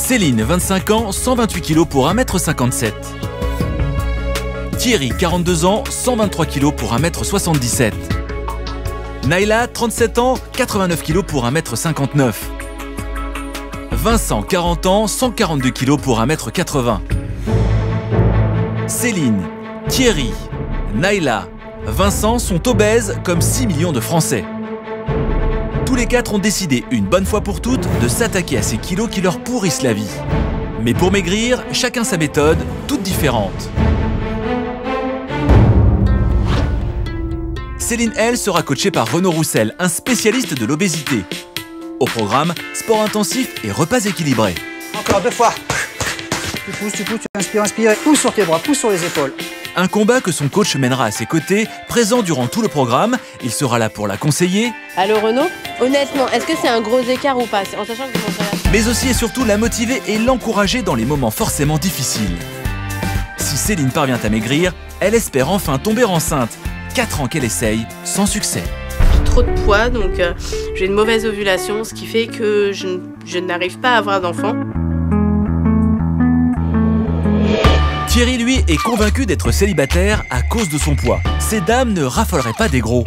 Céline, 25 ans, 128 kg pour 1m57. Thierry, 42 ans, 123 kg pour 1m77. Naïla, 37 ans, 89 kg pour 1m59. Vincent, 40 ans, 142 kg pour 1m80. Céline, Thierry, Naïla, Vincent sont obèses comme 6 millions de Français. Tous les quatre ont décidé, une bonne fois pour toutes, de s'attaquer à ces kilos qui leur pourrissent la vie. Mais pour maigrir, chacun sa méthode, toute différente. Céline, elle, sera coachée par Renaud Roussel, un spécialiste de l'obésité. Au programme, sport intensif et repas équilibrés. Encore 2 fois. Tu inspires, inspire. Pousse sur tes bras, pousse sur les épaules. Un combat que son coach mènera à ses côtés, présent durant tout le programme. Il sera là pour la conseiller. Allô Renaud? Honnêtement, est-ce que c'est un gros écart ou pas? En sachant que mais aussi et surtout la motiver et l'encourager dans les moments forcément difficiles. Si Céline parvient à maigrir, elle espère enfin tomber enceinte. 4 ans qu'elle essaye, sans succès. J'ai trop de poids, donc j'ai une mauvaise ovulation, ce qui fait que je n'arrive pas à avoir d'enfant. Thierry, lui, est convaincu d'être célibataire à cause de son poids. Ces dames ne raffoleraient pas des gros.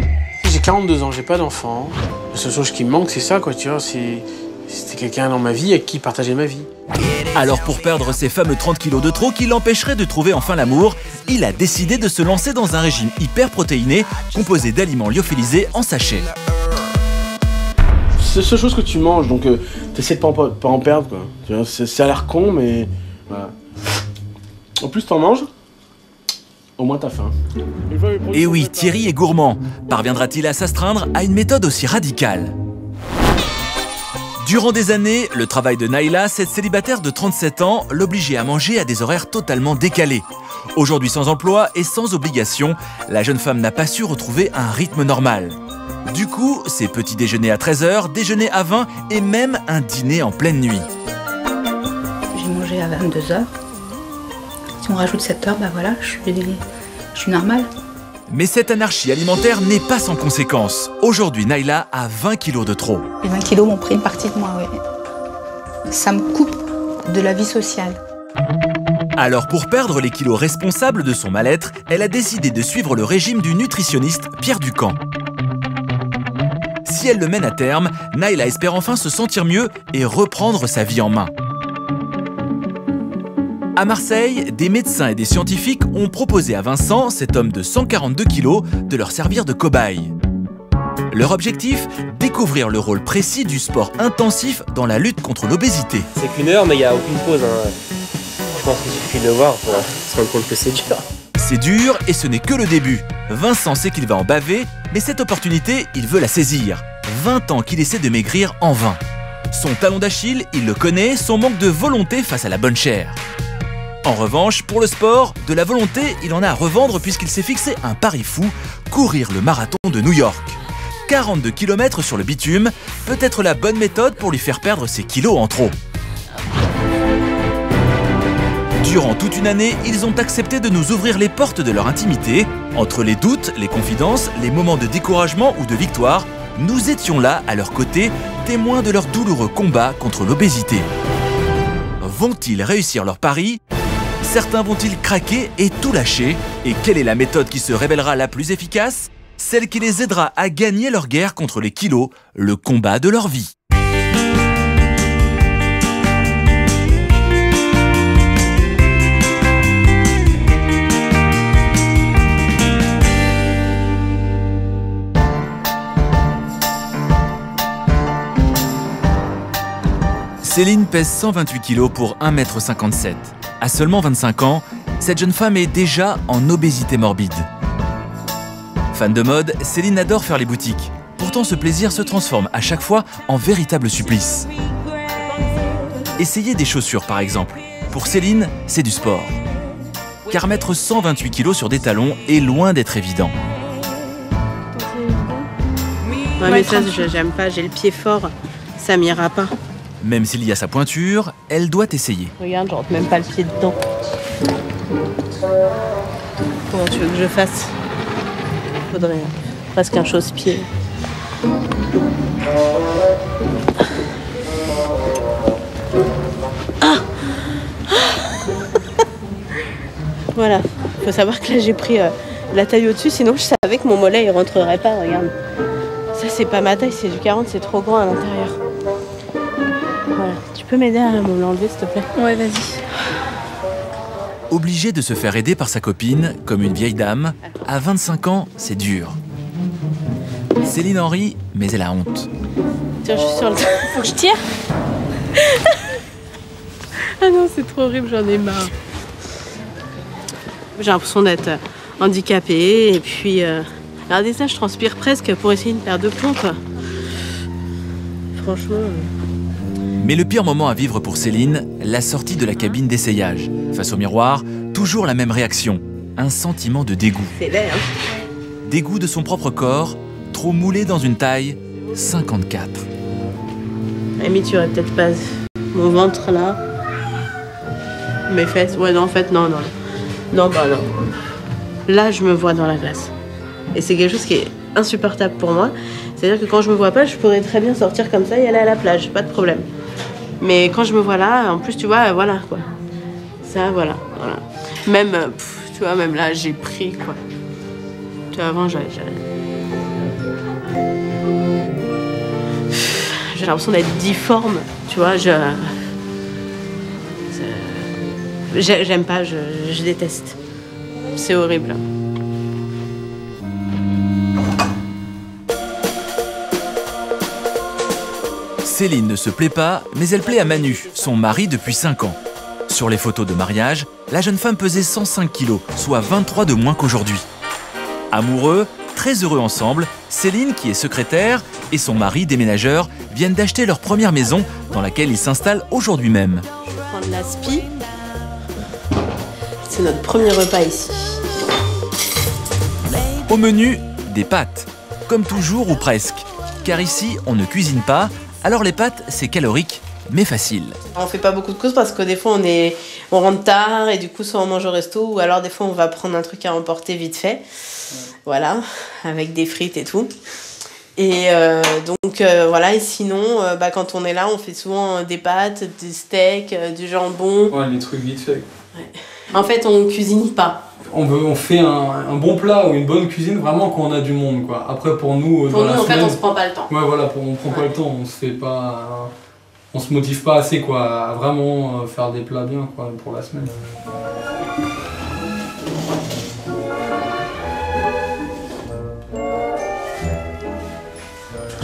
J'ai 42 ans, j'ai pas d'enfant. La seule chose qui me manque, c'est ça, quoi, tu vois, c'était quelqu'un dans ma vie avec qui partager ma vie. Alors pour perdre ces fameux 30 kilos de trop qui l'empêcheraient de trouver enfin l'amour, il a décidé de se lancer dans un régime hyper protéiné, composé d'aliments lyophilisés en sachet. C'est la seule chose que tu manges, donc t'essaies de pas en perdre, quoi. Tu vois, ça a l'air con, mais voilà. En plus, t'en manges, au moins t'as faim. Et oui, Thierry est gourmand. Parviendra-t-il à s'astreindre à une méthode aussi radicale? Durant des années, le travail de Naïla, cette célibataire de 37 ans, l'obligeait à manger à des horaires totalement décalés. Aujourd'hui sans emploi et sans obligation, la jeune femme n'a pas su retrouver un rythme normal. Du coup, ses petits déjeuners à 13 h, déjeuner à 20 et même un dîner en pleine nuit. J'ai mangé à 22 h. Si on rajoute 7 heures, bah voilà, je suis normale. Mais cette anarchie alimentaire n'est pas sans conséquences. Aujourd'hui, Naïla a 20 kilos de trop. Les 20 kilos m'ont pris une partie de moi, oui. Ça me coupe de la vie sociale. Alors pour perdre les kilos responsables de son mal-être, elle a décidé de suivre le régime du nutritionniste Pierre Ducamp. Si elle le mène à terme, Naïla espère enfin se sentir mieux et reprendre sa vie en main. À Marseille, des médecins et des scientifiques ont proposé à Vincent, cet homme de 142 kg, de leur servir de cobaye. Leur objectif, découvrir le rôle précis du sport intensif dans la lutte contre l'obésité. C'est qu'1 heure, mais il n'y a aucune pause. Je pense qu'il suffit de le voir pour se rendre compte que c'est dur. C'est dur et ce n'est que le début. Vincent sait qu'il va en baver, mais cette opportunité, il veut la saisir. 20 ans qu'il essaie de maigrir en vain. Son talon d'Achille, il le connaît, son manque de volonté face à la bonne chair. En revanche, pour le sport, de la volonté, il en a à revendre puisqu'il s'est fixé un pari fou, courir le marathon de New York. 42 km sur le bitume, peut être la bonne méthode pour lui faire perdre ses kilos en trop. Durant toute une année, ils ont accepté de nous ouvrir les portes de leur intimité. Entre les doutes, les confidences, les moments de découragement ou de victoire, nous étions là, à leur côté, témoins de leur douloureux combat contre l'obésité. Vont-ils réussir leur pari ? Certains vont-ils craquer et tout lâcher? Et quelle est la méthode qui se révélera la plus efficace? Celle qui les aidera à gagner leur guerre contre les kilos, le combat de leur vie. Céline pèse 128 kg pour 1,57 m. À seulement 25 ans, cette jeune femme est déjà en obésité morbide. Fan de mode, Céline adore faire les boutiques. Pourtant, ce plaisir se transforme à chaque fois en véritable supplice. Essayez des chaussures, par exemple. Pour Céline, c'est du sport. Car mettre 128 kg sur des talons est loin d'être évident. Ouais, mais ça, j'aime pas, j'ai le pied fort, ça m'ira pas. Même s'il y a sa pointure, elle doit essayer. Regarde, je rentre même pas le pied dedans. Comment tu veux que je fasse? Faudrait presque un chausse-pied. Ah! Voilà, faut savoir que là j'ai pris la taille au-dessus, sinon je savais que mon mollet il rentrerait pas, regarde. Ça c'est pas ma taille, c'est du 40, c'est trop grand à l'intérieur. Voilà, tu peux m'aider à me l'enlever s'il te plaît? Ouais, vas-y. Obligée de se faire aider par sa copine, comme une vieille dame, à 25 ans, c'est dur. Céline en rit, mais elle a honte. Tiens, je suis sur le... Faut que je tire? Ah non, c'est trop horrible, j'en ai marre. J'ai l'impression d'être handicapée et puis... regardez ça, je transpire presque pour essayer une paire de plombs, quoi. Franchement... Mais le pire moment à vivre pour Céline, la sortie de la cabine d'essayage. Face au miroir, toujours la même réaction, un sentiment de dégoût. C'est laid, hein. Dégoût de son propre corps, trop moulé dans une taille 54. Amy, tu aurais peut-être pas mon ventre là. Mes fesses. Ouais, non, en fait, non. Non, bah non. Là, je me vois dans la glace. Et c'est quelque chose qui est insupportable pour moi. C'est-à-dire que quand je me vois pas, je pourrais très bien sortir comme ça et aller à la plage, pas de problème. Mais quand je me vois là, en plus, tu vois, voilà quoi. Ça, voilà. Même, tu vois, même là, j'ai pris quoi. Tu vois, avant, j'ai l'impression d'être difforme, tu vois, j'aime pas, je déteste. C'est horrible. Céline ne se plaît pas, mais elle plaît à Manu, son mari depuis 5 ans. Sur les photos de mariage, la jeune femme pesait 105 kilos, soit 23 de moins qu'aujourd'hui. Amoureux, très heureux ensemble, Céline, qui est secrétaire, et son mari, déménageur, viennent d'acheter leur première maison dans laquelle ils s'installent aujourd'hui même. Je vais prendre l'aspi. C'est notre premier repas ici. Au menu, des pâtes, comme toujours ou presque. Car ici, on ne cuisine pas, alors les pâtes, c'est calorique, mais facile. On fait pas beaucoup de courses parce que des fois on rentre tard et du coup soit on mange au resto ou alors des fois on va prendre un truc à emporter vite fait. Voilà, avec des frites et tout. Et donc voilà, et sinon quand on est là on fait souvent des pâtes, des steaks, du jambon. Ouais, les trucs vite fait. Ouais. En fait on cuisine pas. On fait un bon plat ou une bonne cuisine vraiment quand on a du monde quoi. Après pour nous pour nous en fait on se prend pas le temps. Ouais voilà, on prend pas le temps, on se fait pas, on se motive pas assez quoi à vraiment faire des plats bien quoi pour la semaine.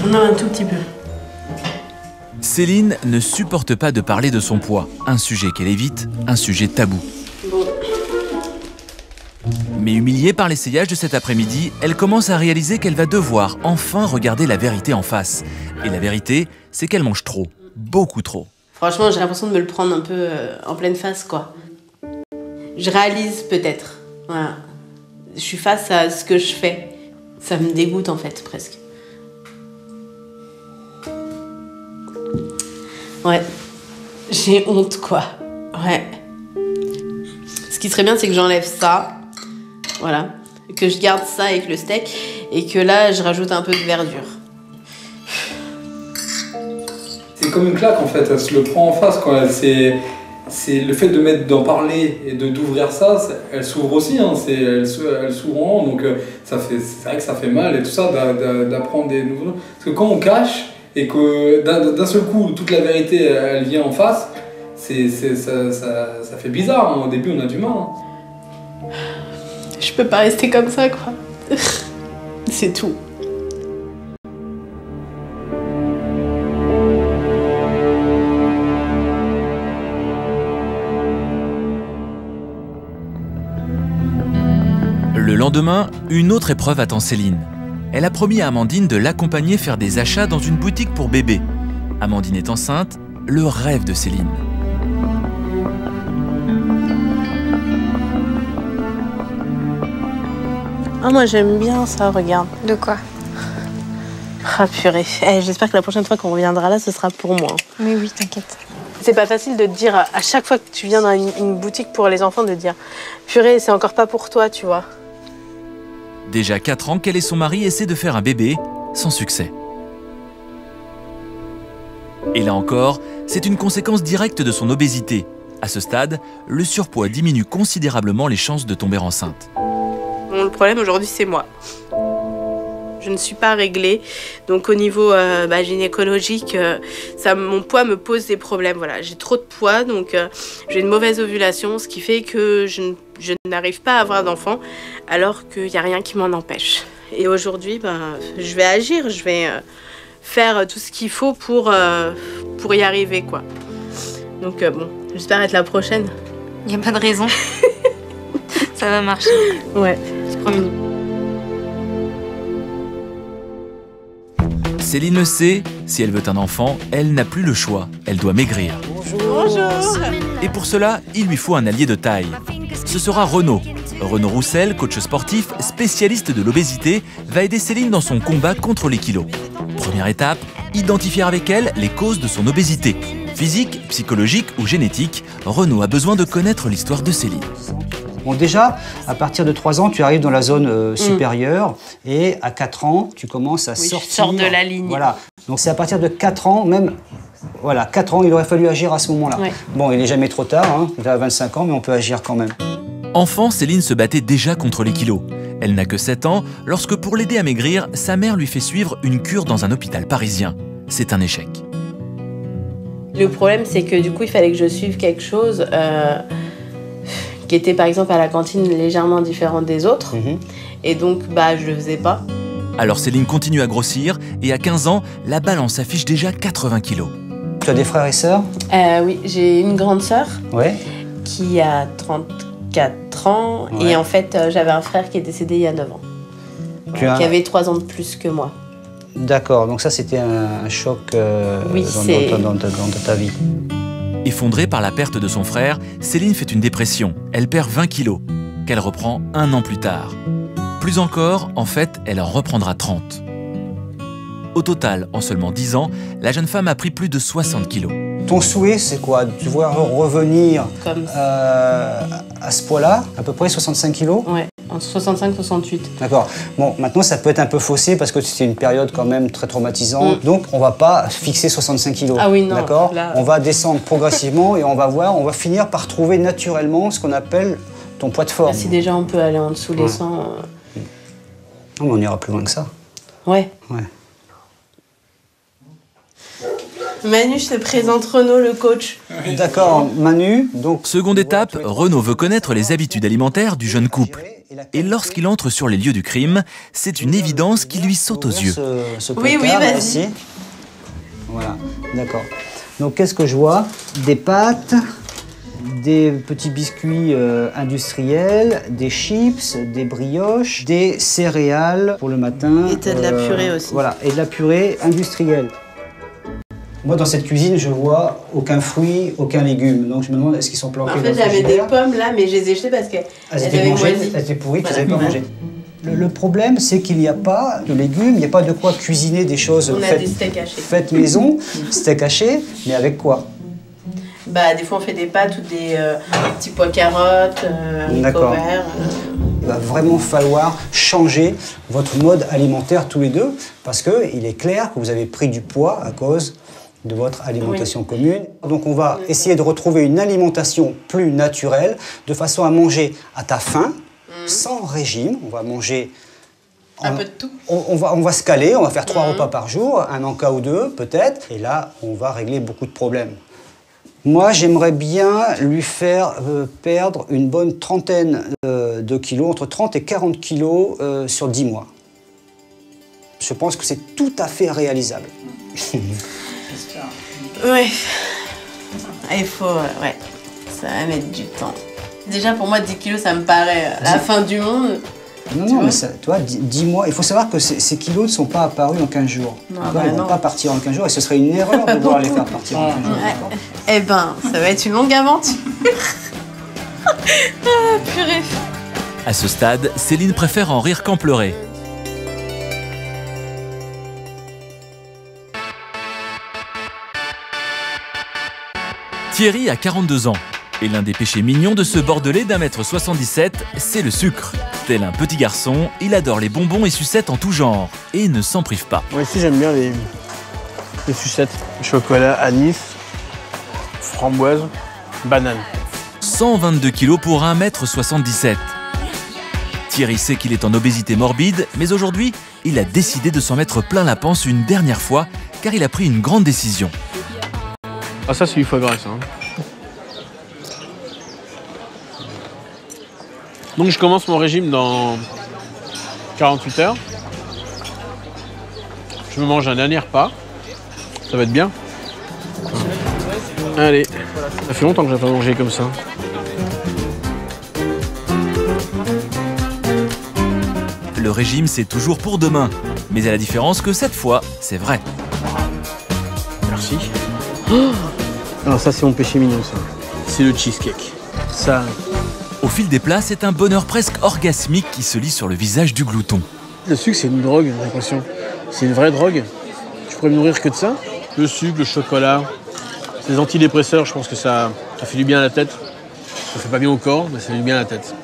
On a un tout petit peu. Céline ne supporte pas de parler de son poids, un sujet qu'elle évite, un sujet tabou. Bon. Mais humiliée par l'essayage de cet après-midi, elle commence à réaliser qu'elle va devoir enfin regarder la vérité en face. Et la vérité, c'est qu'elle mange trop, beaucoup trop. Franchement, j'ai l'impression de me le prendre un peu en pleine face, quoi. Je réalise peut-être, voilà. Je suis face à ce que je fais. Ça me dégoûte en fait, presque. Ouais. J'ai honte, quoi. Ouais. Ce qui serait bien, c'est que j'enlève ça. Voilà, que je garde ça avec le steak et que là je rajoute un peu de verdure. C'est comme une claque en fait, elle se le prend en face quand c'est le fait d'en parler et d'ouvrir ça, elle s'ouvre aussi, hein, elle s'ouvre en haut, donc c'est vrai que ça fait mal et tout ça d'apprendre des nouveaux. Parce que quand on cache et que d'un seul coup toute la vérité elle vient en face, ça fait bizarre, hein. Au début on a du mal. Hein. Je peux pas rester comme ça, quoi. C'est tout. Le lendemain, une autre épreuve attend Céline. Elle a promis à Amandine de l'accompagner faire des achats dans une boutique pour bébé. Amandine est enceinte, le rêve de Céline. Ah, moi j'aime bien ça, regarde. De quoi? Ah purée. J'espère que la prochaine fois qu'on reviendra là, ce sera pour moi. Mais oui, t'inquiète. C'est pas facile de te dire, à chaque fois que tu viens dans une boutique pour les enfants, de te dire purée, c'est encore pas pour toi, tu vois. Déjà 4 ans qu'elle et son mari essaient de faire un bébé, sans succès. Et là encore, c'est une conséquence directe de son obésité. À ce stade, le surpoids diminue considérablement les chances de tomber enceinte. Bon, le problème aujourd'hui, c'est moi. Je ne suis pas réglée, donc au niveau gynécologique, mon poids me pose des problèmes. Voilà, j'ai trop de poids, donc j'ai une mauvaise ovulation, ce qui fait que je n'arrive pas à avoir d'enfant, alors qu'il n'y a rien qui m'en empêche. Et aujourd'hui, je vais agir, je vais faire tout ce qu'il faut pour y arriver, quoi. Donc bon, j'espère être la prochaine. Il n'y a pas de raison. Ça va marcher. Ouais, c'est promis. Céline le sait, si elle veut un enfant, elle n'a plus le choix, elle doit maigrir. Bonjour. Et pour cela, il lui faut un allié de taille. Ce sera Renaud. Renaud Roussel, coach sportif, spécialiste de l'obésité, va aider Céline dans son combat contre les kilos. Première étape, identifier avec elle les causes de son obésité. Physique, psychologique ou génétique, Renaud a besoin de connaître l'histoire de Céline. Bon, déjà, à partir de 3 ans, tu arrives dans la zone supérieure et à 4 ans, tu commences à sortir. Je sors de la ligne. Voilà. Donc c'est à partir de 4 ans, même, voilà, 4 ans, il aurait fallu agir à ce moment-là. Ouais. Bon, il n'est jamais trop tard, hein, tu as 25 ans, mais on peut agir quand même. Enfant, Céline se battait déjà contre les kilos. Elle n'a que 7 ans lorsque, pour l'aider à maigrir, sa mère lui fait suivre une cure dans un hôpital parisien. C'est un échec. Le problème, c'est que du coup, il fallait que je suive quelque chose qui était par exemple à la cantine légèrement différente des autres. Et donc, je le faisais pas. Alors Céline continue à grossir et à 15 ans, la balance affiche déjà 80 kilos. Tu as des frères et sœurs? Oui, j'ai une grande sœur qui a 34 ans. Et en fait, j'avais un frère qui est décédé il y a 9 ans. Qui avait 3 ans de plus que moi. D'accord, donc ça c'était un choc dans ta vie. Effondrée par la perte de son frère, Céline fait une dépression. Elle perd 20 kilos, qu'elle reprend 1 an plus tard. Plus encore, en fait, elle en reprendra 30. Au total, en seulement 10 ans, la jeune femme a pris plus de 60 kilos. Ton souhait, c'est quoi? Tu vois revenir à ce poids-là, à peu près 65 kilos? Ouais, entre 65 et 68. D'accord. Bon, maintenant, ça peut être un peu faussé parce que c'était une période quand même très traumatisante. Donc, on va pas fixer 65 kilos. Ah oui, non. D'accord. Là... On va descendre progressivement et on va finir par trouver naturellement ce qu'on appelle ton poids de forme. Si déjà on peut aller en dessous des 100... Non, mais on ira plus loin que ça. Ouais. Manu, je te présente Renaud, le coach. D'accord, Manu. Donc, seconde étape, Renaud veut connaître les habitudes alimentaires du jeune couple. Et lorsqu'il entre sur les lieux du crime, c'est une évidence qui lui saute aux yeux. Oui, vas-y. Voilà, d'accord. Donc, qu'est-ce que je vois? Des pâtes, des petits biscuits industriels, des chips, des brioches, des céréales pour le matin. Et t'as de la purée aussi. Voilà, et de la purée industrielle. Moi, dans cette cuisine, je vois aucun fruit, aucun légume. Donc, je me demande, est-ce qu'ils sont planqués dans le frigidaire? En fait, j'avais des pommes là, mais je les ai jetées parce qu'elles avaient moisi. Elles étaient pourries, tu les avais pas mangées. Le problème, c'est qu'il n'y a pas de légumes, il n'y a pas de quoi cuisiner des choses faites maison, steak haché, mais avec quoi? Des fois, on fait des pâtes ou des petits pois carottes, haricots verts. Il va vraiment falloir changer votre mode alimentaire tous les deux, parce qu'il est clair que vous avez pris du poids à cause de votre alimentation commune. Donc on va essayer de retrouver une alimentation plus naturelle, de façon à manger à ta faim, sans régime. On va manger... Un peu de tout. On va se caler, on va faire 3 repas par jour, un encas ou 2 peut-être, et là on va régler beaucoup de problèmes. Moi, j'aimerais bien lui faire perdre une bonne trentaine de kilos, entre 30 et 40 kilos sur 10 mois. Je pense que c'est tout à fait réalisable. Ouais. Il faut... ça va mettre du temps. Déjà, pour moi, 10 kilos, ça me paraît la fin du monde. Non, mais ça, toi, 10 mois, il faut savoir que ces kilos ne sont pas apparus en 15 jours. Ils ne vont pas partir en 15 jours et ce serait une erreur de vouloir les faire partir en 15 jours. Eh ben, ça va être une longue aventure. Purée. À ce stade, Céline préfère en rire qu'en pleurer. Thierry a 42 ans. Et l'un des péchés mignons de ce Bordelais d'1,77 m, c'est le sucre. Tel un petit garçon, il adore les bonbons et sucettes en tout genre, et ne s'en prive pas. Moi aussi j'aime bien les sucettes. Chocolat, anis, framboise, Banane. 122 kg pour 1,77 m. Thierry sait qu'il est en obésité morbide, mais aujourd'hui, il a décidé de s'en mettre plein la panse une dernière fois, car il a pris une grande décision. Ah ça c'est du foie gras ça. Hein. Donc je commence mon régime dans 48 heures. Je me mange un dernier repas. Ça va être bien. Allez, ça fait longtemps que j'ai pas mangé comme ça. Le régime, c'est toujours pour demain. Mais à la différence que cette fois, c'est vrai. Merci. Oh alors ça, c'est mon péché mignon, ça. C'est le cheesecake. Ça... Au fil des plats, c'est un bonheur presque orgasmique qui se lit sur le visage du glouton. Le sucre, c'est une drogue, j'ai l'impression. C'est une vraie drogue. Je pourrais me nourrir que de ça. Le sucre, le chocolat, les antidépresseurs, je pense que ça fait du bien à la tête. Ça fait pas bien au corps, mais ça fait du bien à la tête.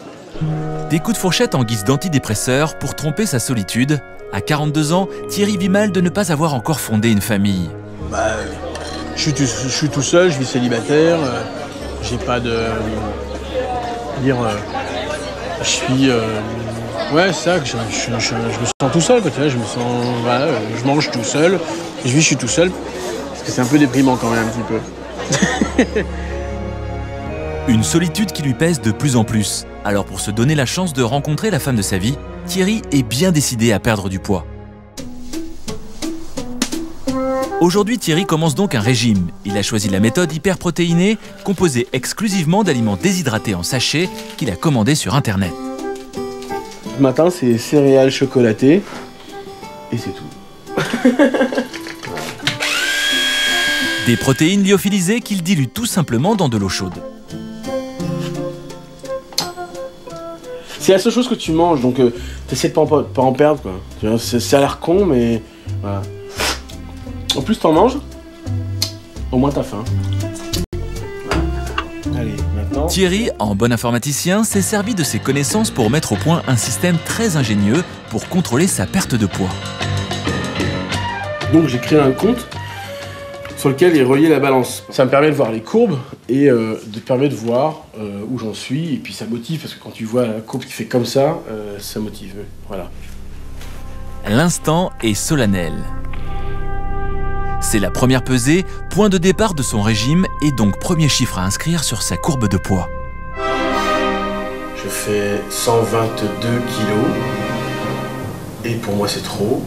Des coups de fourchette en guise d'antidépresseur pour tromper sa solitude. À 42 ans, Thierry vit mal de ne pas avoir encore fondé une famille. Bah, je suis tout seul, je vis célibataire. J'ai pas de... je suis... ouais, c'est ça, que je me sens tout seul, quoi, tu vois, je me sens... Voilà, je mange tout seul, je suis tout seul. Parce que c'est un peu déprimant quand même, un petit peu. Une solitude qui lui pèse de plus en plus. Alors pour se donner la chance de rencontrer la femme de sa vie, Thierry est bien décidé à perdre du poids. Aujourd'hui, Thierry commence donc un régime. Il a choisi la méthode hyperprotéinée, composée exclusivement d'aliments déshydratés en sachet qu'il a commandé sur Internet. Le matin, c'est céréales chocolatées et c'est tout. Des protéines lyophilisées qu'il dilue tout simplement dans de l'eau chaude. C'est la seule chose que tu manges, donc t'essaies de pas en perdre, quoi. Ça a l'air con, mais voilà. En plus, t'en manges, au moins t'as faim. Allez, maintenant... Thierry, en bon informaticien, s'est servi de ses connaissances pour mettre au point un système très ingénieux pour contrôler sa perte de poids. Donc j'ai créé un compte sur lequel est reliée la balance. Ça me permet de voir les courbes et permet de voir où j'en suis. Et puis ça motive, parce que quand tu vois la courbe qui fait comme ça, ça motive. Voilà. L'instant est solennel. C'est la première pesée, point de départ de son régime et donc premier chiffre à inscrire sur sa courbe de poids. Je fais 122 kilos et pour moi c'est trop.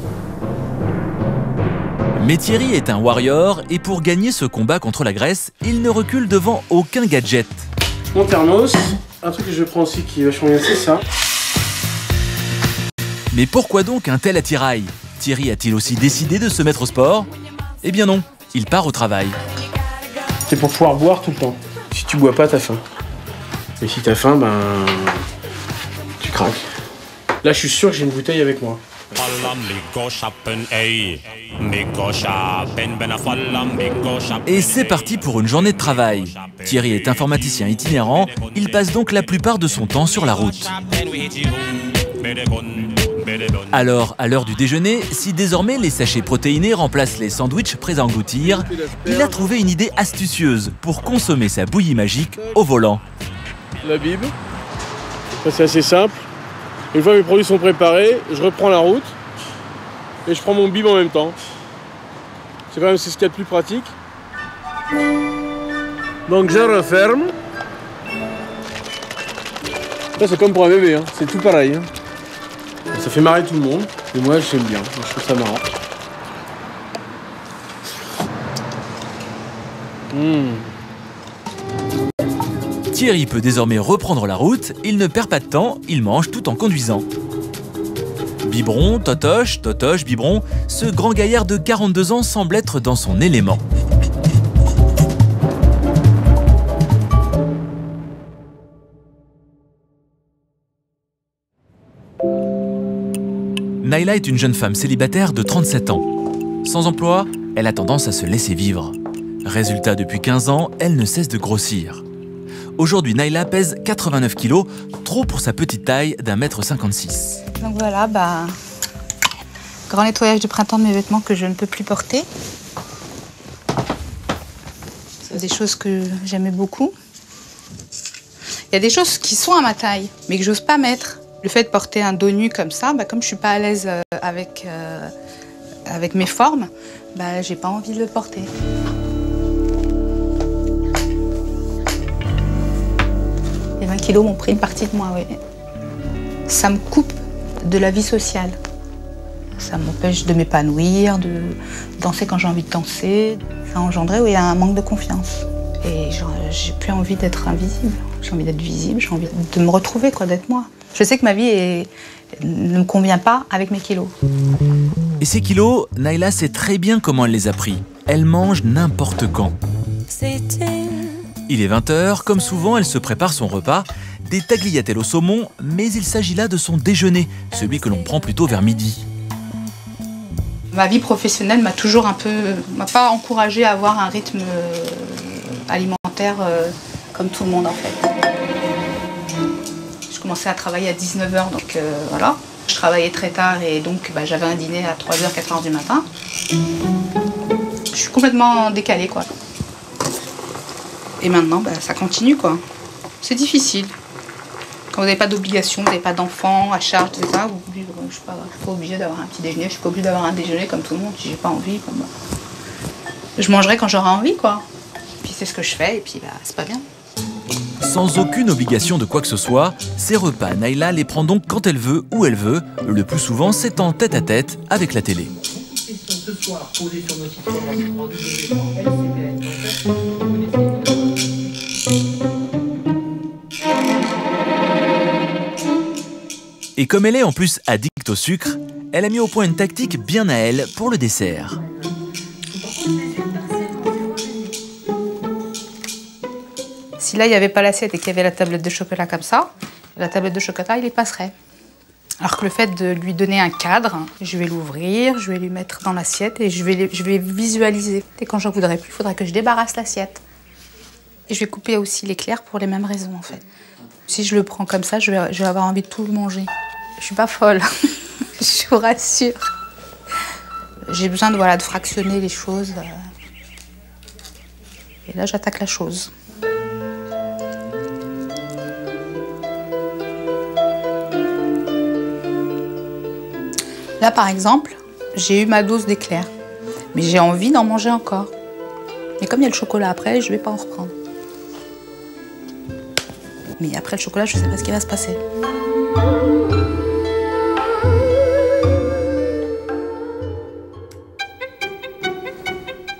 Mais Thierry est un warrior et pour gagner ce combat contre la graisse, il ne recule devant aucun gadget. Mon thermos, un truc que je prends aussi qui est vachement bien, c'est ça. Mais pourquoi donc un tel attirail? Thierry a-t-il aussi décidé de se mettre au sport? Eh bien non, il part au travail. C'est pour pouvoir boire tout le temps. Si tu bois pas, t'as faim. Et si t'as faim, ben... tu craques. Là, je suis sûr que j'ai une bouteille avec moi. Et c'est parti pour une journée de travail. Thierry est informaticien itinérant, il passe donc la plupart de son temps sur la route. Alors, à l'heure du déjeuner, si désormais les sachets protéinés remplacent les sandwichs prêts à engloutir, il a trouvé une idée astucieuse pour consommer sa bouillie magique au volant. La bib, ça c'est assez simple. Une fois que mes produits sont préparés, je reprends la route et je prends mon bib en même temps. C'est quand même ce qu'il y a de plus pratique. Donc je referme. Là c'est comme pour un bébé, hein. C'est tout pareil. Hein. Ça fait marrer tout le monde, et moi j'aime bien, je trouve ça marrant. Thierry peut désormais reprendre la route, il ne perd pas de temps, il mange tout en conduisant. Biberon, totoche, totoche, biberon, ce grand gaillard de 42 ans semble être dans son élément. Naila est une jeune femme célibataire de 37 ans. Sans emploi, elle a tendance à se laisser vivre. Résultat, depuis 15 ans, elle ne cesse de grossir. Aujourd'hui, Naila pèse 89 kg, trop pour sa petite taille d'1,56 m. Donc voilà, grand nettoyage de printemps de mes vêtements que je ne peux plus porter. C'est des choses que j'aimais beaucoup. y a des choses qui sont à ma taille, mais que j'ose pas mettre. Le fait de porter un dos nu comme ça, comme je suis pas à l'aise avec mes formes, j'ai pas envie de le porter. Les 20 kilos m'ont pris une partie de moi, oui. Ça me coupe de la vie sociale. Ça m'empêche de m'épanouir, de danser quand j'ai envie de danser. Ça a engendré un manque de confiance. Et j'ai plus envie d'être invisible. J'ai envie d'être visible, j'ai envie de me retrouver, d'être moi. Je sais que ma vie ne me convient pas avec mes kilos. Et ces kilos, Naila sait très bien comment elle les a pris. Elle mange n'importe quand. Il est 20h, comme souvent, elle se prépare son repas. Des tagliatelles au saumon, mais il s'agit là de son déjeuner, celui que l'on prend plutôt vers midi. Ma vie professionnelle m'a toujours m'a pas encouragée à avoir un rythme alimentaire comme tout le monde en fait. Je commençais à travailler à 19h, donc voilà. Je travaillais très tard et donc j'avais un dîner à 3h, 4h du matin. Je suis complètement décalée, quoi. Et maintenant, ça continue, quoi. C'est difficile. Quand vous n'avez pas d'obligation, vous n'avez pas d'enfants à charge, etc., je ne suis pas obligée d'avoir un petit déjeuner, je ne suis pas obligée d'avoir un déjeuner comme tout le monde. Si j'ai pas envie, je mangerai quand j'aurai envie, quoi. Puis c'est ce que je fais, et puis c'est pas bien. Sans aucune obligation de quoi que ce soit, ces repas, Naila les prend donc quand elle veut, où elle veut. Le plus souvent, c'est en tête-à-tête avec la télé. Et comme elle est en plus addicte au sucre, elle a mis au point une tactique bien à elle pour le dessert. Si là, il n'y avait pas l'assiette et qu'il y avait la tablette de chocolat comme ça, la tablette de chocolat, il y passerait. Alors que le fait de lui donner un cadre, je vais l'ouvrir, je vais lui mettre dans l'assiette et je vais visualiser. Et quand j'en voudrais plus, il faudrait que je débarrasse l'assiette. Et je vais couper aussi l'éclair pour les mêmes raisons, en fait. Si je le prends comme ça, je vais avoir envie de tout manger. Je suis pas folle, je vous rassure. J'ai besoin de fractionner les choses. Et là, j'attaque la chose. Là, par exemple, j'ai eu ma dose d'éclairs. Mais j'ai envie d'en manger encore. Mais comme il y a le chocolat après, je ne vais pas en reprendre. Mais après le chocolat, je ne sais pas ce qui va se passer.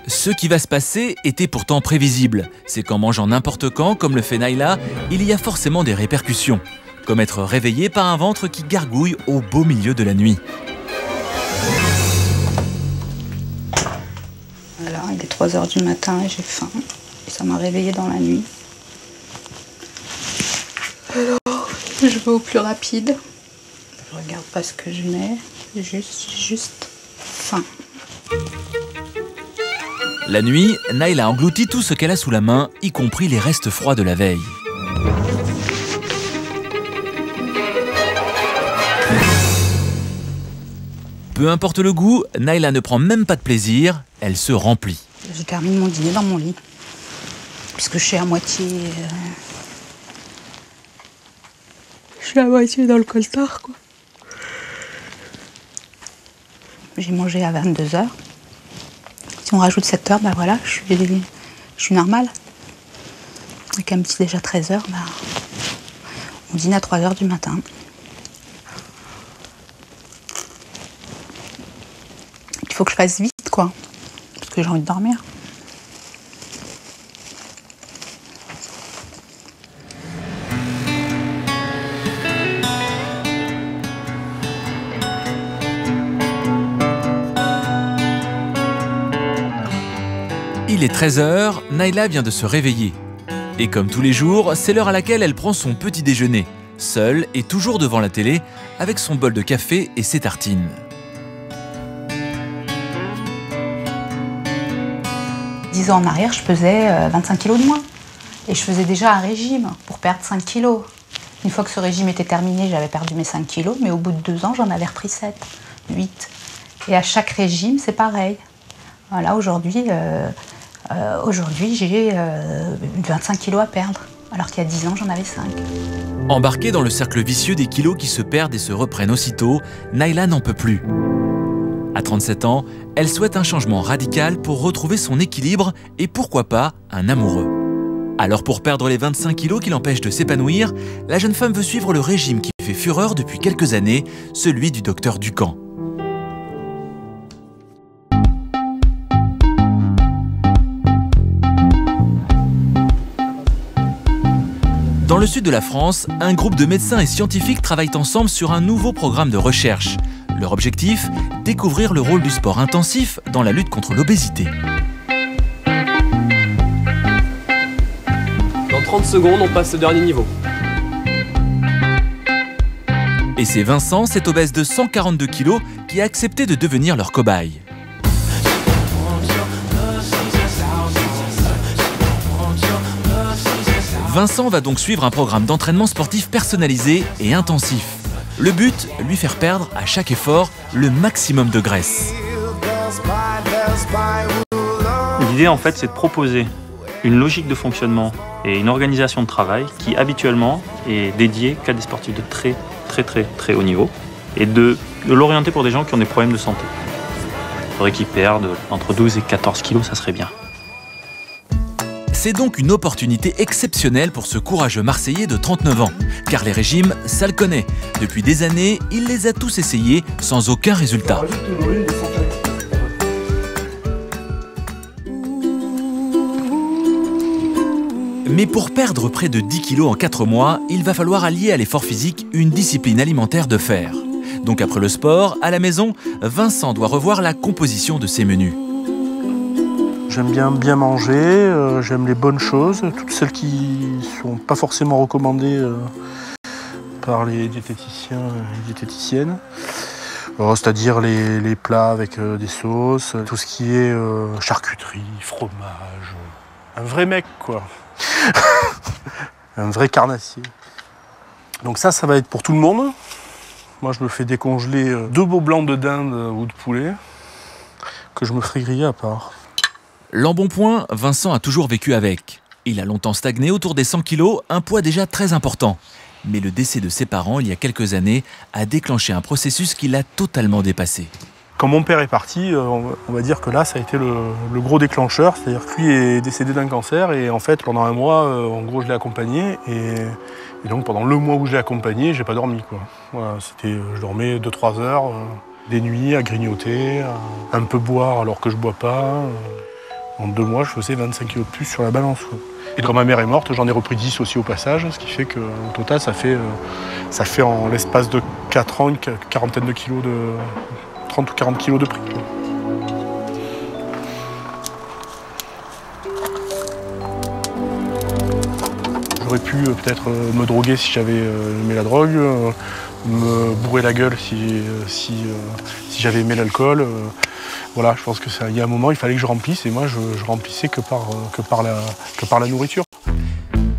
Ce qui va se passer était pourtant prévisible. C'est qu'en mangeant n'importe quand, comme le fait Naila, il y a forcément des répercussions. Comme être réveillé par un ventre qui gargouille au beau milieu de la nuit. Voilà, il est 3h du matin et j'ai faim. Et ça m'a réveillée dans la nuit. Alors, je vais au plus rapide. Je regarde pas ce que je mets, juste faim. La nuit, Naila engloutit tout ce qu'elle a sous la main, y compris les restes froids de la veille. Peu importe le goût, Naila ne prend même pas de plaisir, elle se remplit. Je termine mon dîner dans mon lit, puisque je suis à moitié... Je suis à moitié dans le coltard, quoi. J'ai mangé à 22h. Si on rajoute 7 heures, voilà, je suis normale. Avec un petit déjà 13h, on dîne à 3h du matin. Il faut que je fasse vite, quoi, parce que j'ai envie de dormir. Il est 13h, Naila vient de se réveiller. Et comme tous les jours, c'est l'heure à laquelle elle prend son petit déjeuner, seule et toujours devant la télé, avec son bol de café et ses tartines. 10 ans en arrière, je pesais 25 kilos de moins. Et je faisais déjà un régime pour perdre 5 kilos. Une fois que ce régime était terminé, j'avais perdu mes 5 kilos, mais au bout de 2 ans, j'en avais repris 7, 8. Et à chaque régime, c'est pareil. Voilà, aujourd'hui, j'ai 25 kilos à perdre. alors qu'il y a 10 ans, j'en avais 5. Embarquée dans le cercle vicieux des kilos qui se perdent et se reprennent aussitôt, Naila n'en peut plus. À 37 ans, elle souhaite un changement radical pour retrouver son équilibre et pourquoi pas un amoureux. Alors pour perdre les 25 kilos qui l'empêchent de s'épanouir, la jeune femme veut suivre le régime qui fait fureur depuis quelques années, celui du docteur Ducamp. Dans le sud de la France, un groupe de médecins et scientifiques travaillent ensemble sur un nouveau programme de recherche. Leur objectif, découvrir le rôle du sport intensif dans la lutte contre l'obésité. Dans 30 secondes, on passe au dernier niveau. Et c'est Vincent, cet obèse de 142 kg, qui a accepté de devenir leur cobaye. Vincent va donc suivre un programme d'entraînement sportif personnalisé et intensif. Le but, lui faire perdre à chaque effort le maximum de graisse. L'idée en fait c'est de proposer une logique de fonctionnement et une organisation de travail qui habituellement est dédiée qu'à des sportifs de très haut niveau et de l'orienter pour des gens qui ont des problèmes de santé. Il faudrait qu'ils perdent entre 12 et 14 kilos, ça serait bien. C'est donc une opportunité exceptionnelle pour ce courageux Marseillais de 39 ans. Car les régimes, ça le connaît. Depuis des années, il les a tous essayés sans aucun résultat. Mais pour perdre près de 10 kilos en 4 mois, il va falloir allier à l'effort physique une discipline alimentaire de fer. Donc après le sport, à la maison, Vincent doit revoir la composition de ses menus. J'aime bien manger, j'aime les bonnes choses, toutes celles qui ne sont pas forcément recommandées par les diététiciens et diététiciennes. C'est-à-dire les plats avec des sauces, tout ce qui est charcuterie, fromage. Un vrai mec, quoi. Un vrai carnassier. Donc ça va être pour tout le monde. Moi, je me fais décongeler 2 beaux blancs de dinde ou de poulet que je me ferai griller à part. L'embonpoint, Vincent a toujours vécu avec. Il a longtemps stagné autour des 100 kilos, un poids déjà très important. Mais le décès de ses parents, il y a quelques années, a déclenché un processus qui l'a totalement dépassé. Quand mon père est parti, on va dire que là, ça a été le gros déclencheur. C'est-à-dire que lui est décédé d'un cancer et en fait, pendant un mois, en gros, je l'ai accompagné. Et donc, pendant le mois où je l'ai accompagné, j'ai pas dormi, quoi. Voilà, je dormais 2-3 heures, des nuits à grignoter, à un peu boire alors que je bois pas. En 2 mois, je faisais 25 kilos de plus sur la balance, quoi. Et quand ma mère est morte, j'en ai repris 10 aussi au passage, ce qui fait qu'au total, ça fait en l'espace de 4 ans une quarantaine de kilos de 30 ou 40 kilos de prix. J'aurais pu peut-être me droguer si j'avais aimé la drogue, me bourrer la gueule si j'avais aimé l'alcool. Voilà, je pense qu'il y a un moment, il fallait que je remplisse, et moi, je remplissais que par la nourriture.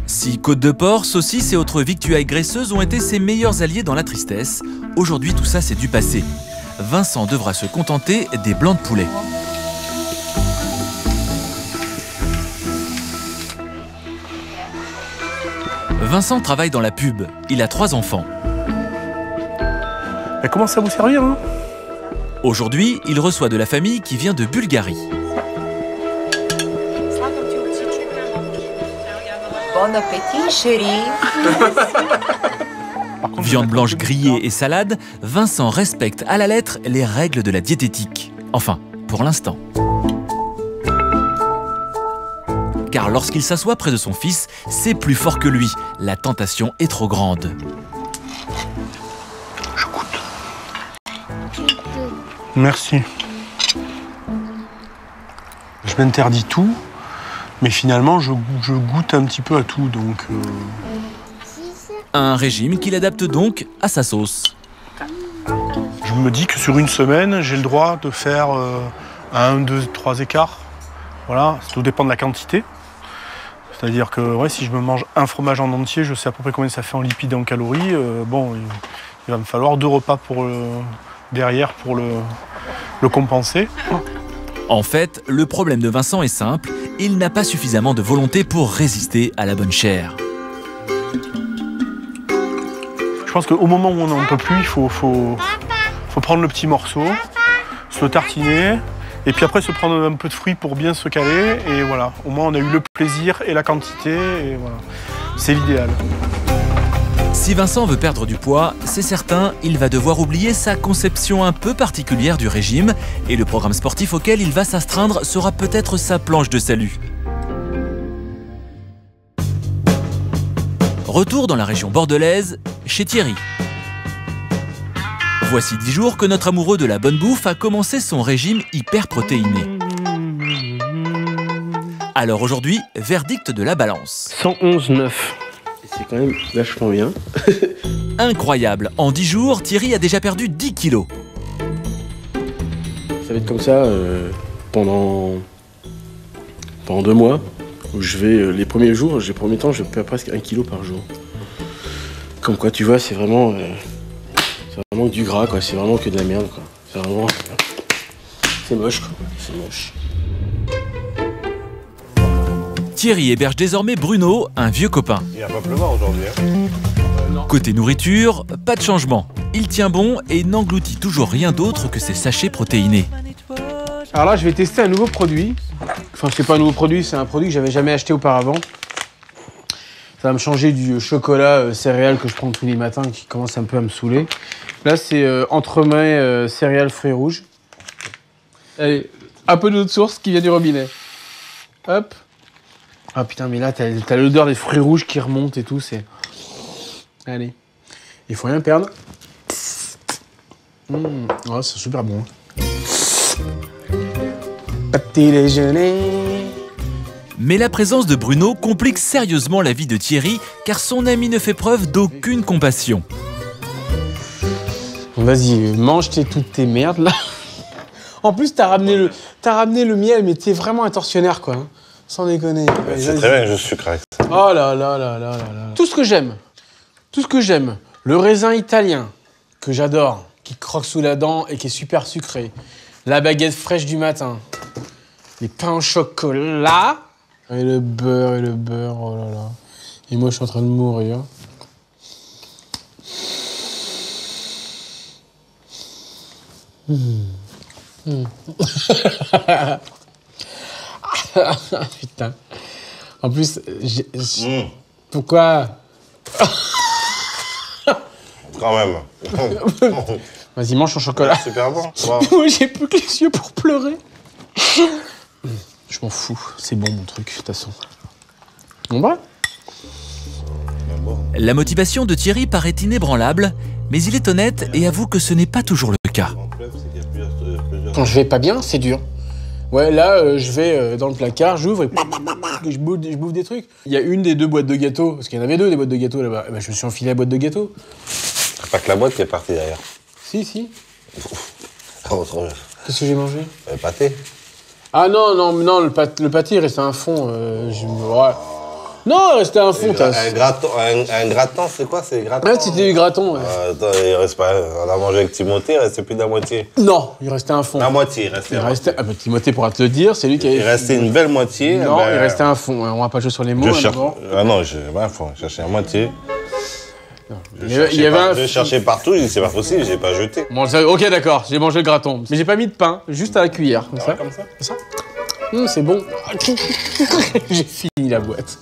Si côte de porc, saucisses et autres victuailles graisseuses ont été ses meilleurs alliés dans la tristesse, aujourd'hui tout ça c'est du passé. Vincent devra se contenter des blancs de poulet. Vincent travaille dans la pub. Il a 3 enfants. Elle commence à vous servir, hein ? Aujourd'hui, il reçoit de la famille qui vient de Bulgarie. Bon appétit, chérie. Viande blanche grillée et salade, Vincent respecte à la lettre les règles de la diététique. Enfin, pour l'instant. Car lorsqu'il s'assoit près de son fils, c'est plus fort que lui. La tentation est trop grande. Je goûte. Merci. Je m'interdis tout, mais finalement, je goûte un petit peu à tout, donc... Un régime qu'il adapte donc à sa sauce. Je me dis que sur une semaine, j'ai le droit de faire 1, 2, 3 écarts. Voilà, ça tout dépend de la quantité. C'est-à-dire que ouais, si je me mange un fromage en entier, je sais à peu près combien ça fait en lipides et en calories. Bon, il va me falloir 2 repas derrière pour le compenser. En fait, le problème de Vincent est simple, il n'a pas suffisamment de volonté pour résister à la bonne chair. Je pense qu'au moment où on n'en peut plus, il faut prendre le petit morceau, se le tartiner, et puis après se prendre un peu de fruits pour bien se caler. Et voilà, au moins on a eu le plaisir et la quantité, et voilà, c'est l'idéal. Si Vincent veut perdre du poids, c'est certain, il va devoir oublier sa conception un peu particulière du régime, et le programme sportif auquel il va s'astreindre sera peut-être sa planche de salut. Retour dans la région bordelaise, chez Thierry. Voici 10 jours que notre amoureux de la bonne bouffe a commencé son régime hyperprotéiné. Alors aujourd'hui, verdict de la balance. 111,9. C'est quand même vachement bien. Incroyable, en 10 jours, Thierry a déjà perdu 10 kilos. Ça va être comme ça pendant 2 mois. Où je vais, les premiers jours, les premiers temps, je perds presque 1 kilo par jour. Comme quoi, tu vois, c'est vraiment du gras, quoi. C'est vraiment que de la merde, quoi. C'est vraiment... C'est moche, quoi. C'est moche. Thierry héberge désormais Bruno, un vieux copain. Il va pas pleuvoir aujourd'hui, hein. Côté nourriture, pas de changement. Il tient bon et n'engloutit toujours rien d'autre que ses sachets protéinés. Alors là, je vais tester un nouveau produit. Enfin, c'est pas un nouveau produit, c'est un produit que j'avais jamais acheté auparavant. Ça va me changer du chocolat céréales que je prends tous les matins qui commence un peu à me saouler. Là, c'est entremets céréales fruits rouges. Allez, un peu d'eau de source qui vient du robinet. Hop. Ah putain, mais là, t'as l'odeur des fruits rouges qui remonte et tout, c'est... Allez. Il faut rien perdre. Oh, c'est super bon. Petit déjeuner. Mais la présence de Bruno complique sérieusement la vie de Thierry, car son ami ne fait preuve d'aucune compassion. Vas-y, mange toutes tes merdes, là. En plus, t'as ramené le miel, mais t'es vraiment un tortionnaire, quoi. Hein. Sans déconner. C'est très bien que je sucre avec ça. Oh là là là là là là. Tout ce que j'aime. Le raisin italien, que j'adore, qui croque sous la dent et qui est super sucré. La baguette fraîche du matin. Les pains au chocolat. Et le beurre, oh là là. Et moi, je suis en train de mourir. Putain. En plus, pourquoi? Quand même. Vas-y, mange ton chocolat. Ouais, super bon. Wow. Moi, j'ai plus que les yeux pour pleurer. Je m'en fous. C'est bon, mon truc, de toute façon. Bon, bah. La motivation de Thierry paraît inébranlable, mais il est honnête et avoue que ce n'est pas toujours le cas. Quand je vais pas bien, c'est dur. Ouais, là, je vais dans le placard, j'ouvre et je bouffe des trucs. Il y a une des 2 boîtes de gâteaux, parce qu'il y en avait 2 des boîtes de gâteaux là-bas. Et ben, je me suis enfilé la boîte de gâteaux. C'est pas que la boîte qui est partie derrière. Si. Qu'est-ce que j'ai mangé? Le pâté. Ah non, le pâté, il restait un fond. Ouais. Non, il restait un fond. Un gratin, c'est quoi? C'est gratin? Ouais, c'était du gratin. Ouais. Attends, il reste pas. On a mangé avec Timothée, il restait plus de la moitié. Non, il restait un fond. La moitié, il restait. Ah bah, Timothée pourra te le dire, c'est lui qui avait. Il restait une belle moitié. Non, il restait un fond. On va pas jouer sur les mots. Ah non, il faut chercher la moitié. Je cherchais partout, j'ai dit c'est pas possible, j'ai pas jeté. Bon, ok, d'accord, j'ai mangé le gratin. Mais j'ai pas mis de pain, juste à la cuillère. Comme ça. Comme ça. C'est bon. J'ai fini la boîte.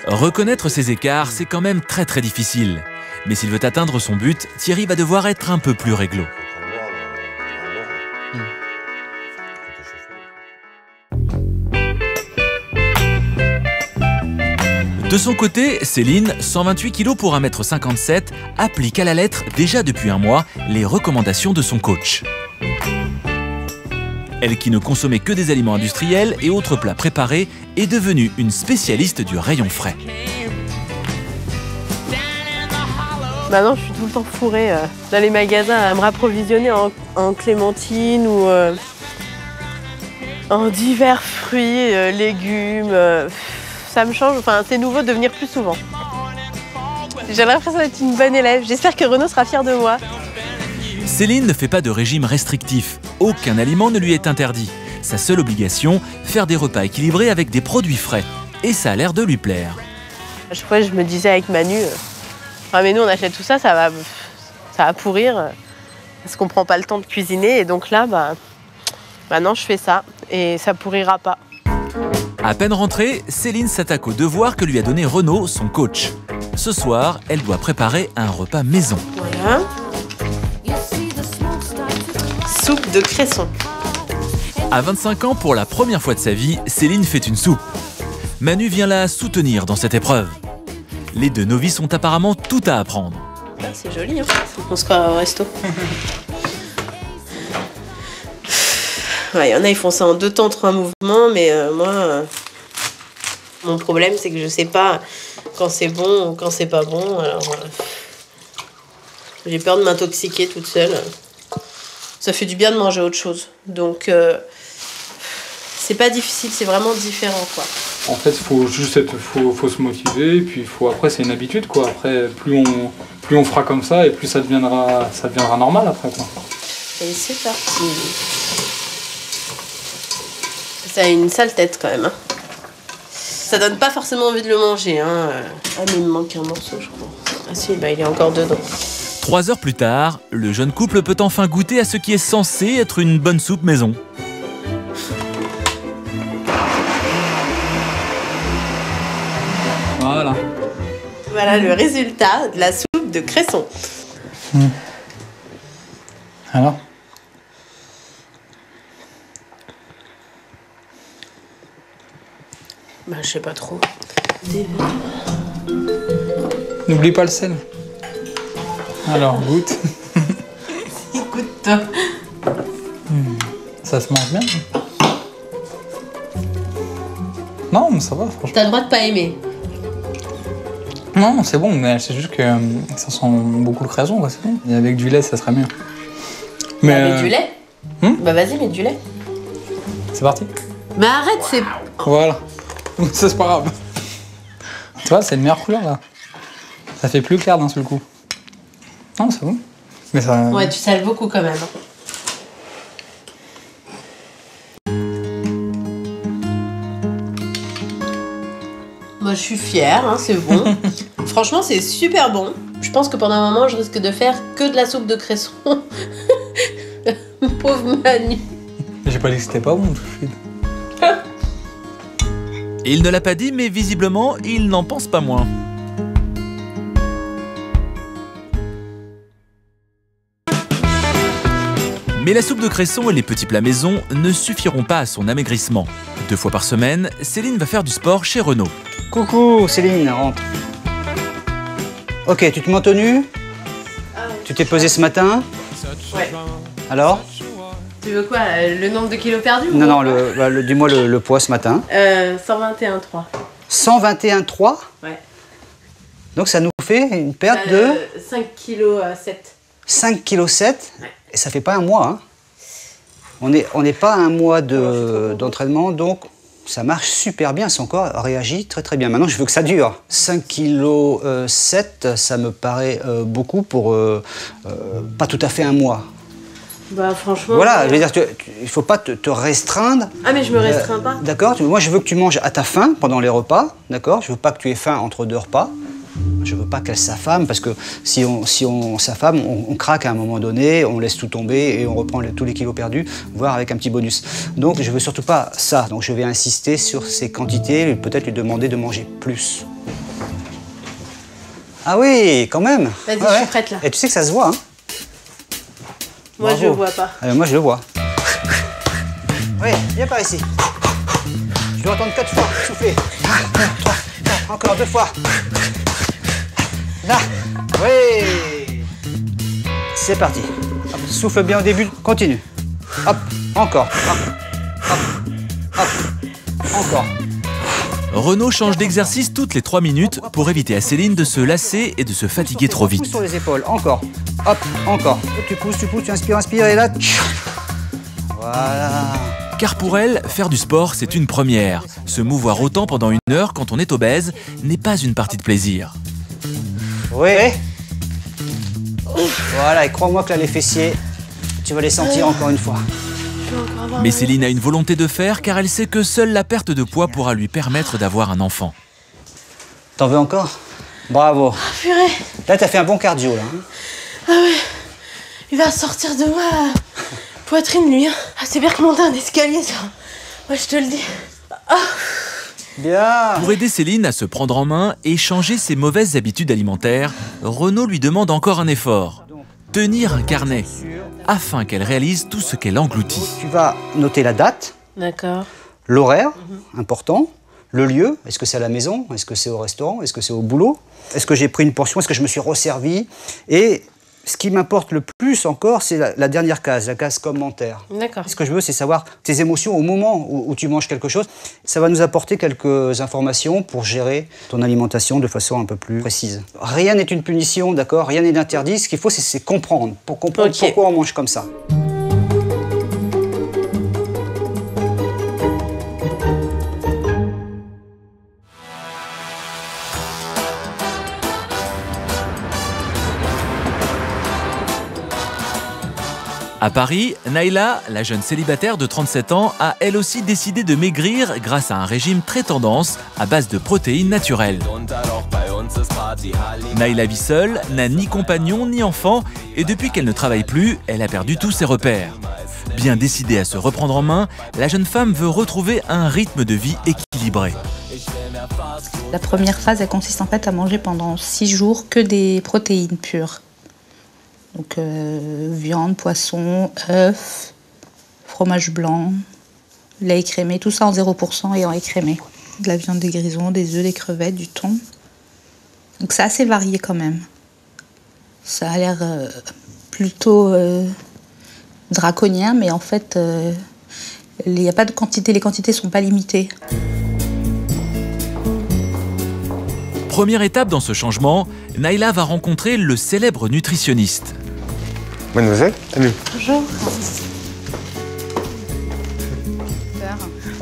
Reconnaître ses écarts, c'est quand même très très difficile. Mais s'il veut atteindre son but, Thierry va devoir être un peu plus réglo. De son côté, Céline, 128 kg pour 1,57 m, applique à la lettre, déjà depuis un mois, les recommandations de son coach. Elle qui ne consommait que des aliments industriels et autres plats préparés est devenue une spécialiste du rayon frais. Maintenant, je suis tout le temps fourrée dans les magasins à me rapprovisionner en clémentine ou en divers fruits, légumes. Ça me change, enfin, c'est nouveau de venir plus souvent. J'ai l'impression d'être une bonne élève. J'espère que Renaud sera fier de moi. Céline ne fait pas de régime restrictif. Aucun aliment ne lui est interdit. Sa seule obligation, faire des repas équilibrés avec des produits frais. Et ça a l'air de lui plaire. À chaque fois, je me disais avec Manu, ah mais nous on achète tout ça, ça va pourrir, parce qu'on prend pas le temps de cuisiner. Et donc là, maintenant je fais ça et ça pourrira pas. À peine rentrée, Céline s'attaque au devoir que lui a donné Renaud, son coach. Ce soir, elle doit préparer un repas maison. Voilà. Soupe de cresson. À 25 ans, pour la première fois de sa vie, Céline fait une soupe. Manu vient la soutenir dans cette épreuve. Les deux novices ont apparemment tout à apprendre. Ah, c'est joli, hein. On se croit au resto. Ouais, y en a, ils font ça en 2 temps, 3 mouvements, mais moi, mon problème, c'est que je sais pas quand c'est bon ou quand c'est pas bon. Alors, j'ai peur de m'intoxiquer toute seule. Ça fait du bien de manger autre chose. Donc, c'est pas difficile, c'est vraiment différent, quoi. En fait, faut se motiver, et puis après c'est une habitude, quoi. Après, plus on fera comme ça, et plus ça deviendra normal après, quoi. Et c'est parti. Ça a une sale tête quand même, hein. Ça donne pas forcément envie de le manger, hein. Ah mais il me manque un morceau, je crois. Ah si, il est encore dedans. 3 heures plus tard, le jeune couple peut enfin goûter à ce qui est censé être une bonne soupe maison. Voilà. Voilà le résultat de la soupe de cresson. Alors ? Je sais pas trop. N'oublie pas le sel. Alors, goûte. Écoute. Ça se mange bien. Non, mais ça va, franchement. T'as le droit de pas aimer. Non, c'est bon, mais c'est juste que ça sent beaucoup le cresson, quoi, c'est bon. Et avec du lait, ça serait mieux. Mais avec du lait Bah vas-y, mets du lait. C'est parti. Mais arrête, c'est... Voilà. Ça, c'est pas grave. Tu vois, c'est une meilleure couleur, là. Ça fait plus clair d'un seul coup. Non, c'est bon. Mais ça... Ouais, tu sales beaucoup quand même. Moi, je suis fière, hein, c'est bon. Franchement, c'est super bon. Je pense que pendant un moment, je risque de faire que de la soupe de cresson. Pauvre Manu. J'ai pas dit que c'était pas bon, tout de suite. Il ne l'a pas dit, mais visiblement, il n'en pense pas moins. Mais la soupe de cresson et les petits plats maison ne suffiront pas à son amaigrissement. 2 fois par semaine, Céline va faire du sport chez Renaud. Coucou Céline, rentre. Ok, tu te mets en tenue? Tu t'es pesé ce matin? Ouais. Alors? Tu veux quoi? Le nombre de kilos perdus? Non, dis-moi le poids ce matin. 121,3. 121,3? Ouais. Donc ça nous fait une perte de 5,7 kg. 5,7 kg. Ouais. Et ça fait pas un mois. Hein. On n'est pas à un mois d'entraînement, donc ça marche super bien. Son corps réagit très très bien. Maintenant, je veux que ça dure. 5,7 kg, ça me paraît beaucoup pour pas tout à fait un mois. Bah franchement... Voilà, je veux dire, il ne faut pas te restreindre. Ah mais je me restreins pas. D'accord, moi je veux que tu manges à ta faim pendant les repas, d'accord? Je veux pas que tu aies faim entre 2 repas. Je veux pas qu'elle s'affame, parce que si on s'affame, on craque à un moment donné, on laisse tout tomber et on reprend tous les kilos perdus, voire avec un petit bonus. Donc je veux surtout pas ça, donc je vais insister sur ces quantités et peut-être lui demander de manger plus. Ah oui, quand même. Vas-y, ouais. Je suis prête là. Et tu sais que ça se voit, hein? Moi, bravo. je le vois pas. Moi, je le vois. Oui, viens par ici. Je dois entendre 4 fois, souffler. 1, 2, 3, 4, encore 2 fois. Là, oui. C'est parti. Hop, souffle bien au début, continue. Hop, encore. Hop, hop, hop, encore. Renaud change d'exercice toutes les 3 minutes pour éviter à Céline de se lasser et de se fatiguer trop vite. Pousse sur les épaules, encore. Hop, encore. Tu pousses, tu inspires, et là... Voilà. Car pour elle, faire du sport, c'est une première. Se mouvoir autant pendant 1 heure quand on est obèse n'est pas une partie de plaisir. Oui. Voilà, et crois-moi que là, les fessiers, tu vas les sentir encore une fois. Mais Céline a une volonté de faire car elle sait que seule la perte de poids pourra lui permettre d'avoir un enfant. T'en veux encore? Bravo. Ah, purée. Là, t'as fait un bon cardio, là. Hein. Ah ouais. Il va sortir de moi. Poitrine, lui. Hein. Ah, c'est pire que monter un escalier, ça. Moi, je te le dis. Ah. Bien. Pour aider Céline à se prendre en main et changer ses mauvaises habitudes alimentaires, Renaud lui demande encore un effort. Tenir un carnet, afin qu'elle réalise tout ce qu'elle engloutit. Tu vas noter la date. D'accord. L'horaire, important. Le lieu, est-ce que c'est à la maison? Est-ce que c'est au restaurant? Est-ce que c'est au boulot? Est-ce que j'ai pris une portion? Est-ce que je me suis resservi? Et ce qui m'importe le plus encore, c'est la dernière case, la case commentaire. D'accord. Ce que je veux, c'est savoir tes émotions au moment où tu manges quelque chose. Ça va nous apporter quelques informations pour gérer ton alimentation de façon un peu plus précise. Rien n'est une punition, d'accord? Rien n'est interdit. Ce qu'il faut, c'est comprendre. Pour comprendre pourquoi on mange comme ça. À Paris, Naïla, la jeune célibataire de 37 ans, a elle aussi décidé de maigrir grâce à un régime très tendance à base de protéines naturelles. Naïla vit seule, n'a ni compagnon ni enfant et depuis qu'elle ne travaille plus, elle a perdu tous ses repères. Bien décidée à se reprendre en main, la jeune femme veut retrouver un rythme de vie équilibré. La première phase, elle consiste en fait à manger pendant 6 jours que des protéines pures. Donc viande, poisson, œufs, fromage blanc, lait écrémé, tout ça en 0% et en écrémé. De la viande, des grisons, des œufs, des crevettes, du thon. Donc c'est assez varié quand même. Ça a l'air plutôt draconien, mais en fait, il n'y a pas de quantité, les quantités ne sont pas limitées. Première étape dans ce changement, Naïla va rencontrer le célèbre nutritionniste. Mademoiselle, allez. Bonjour.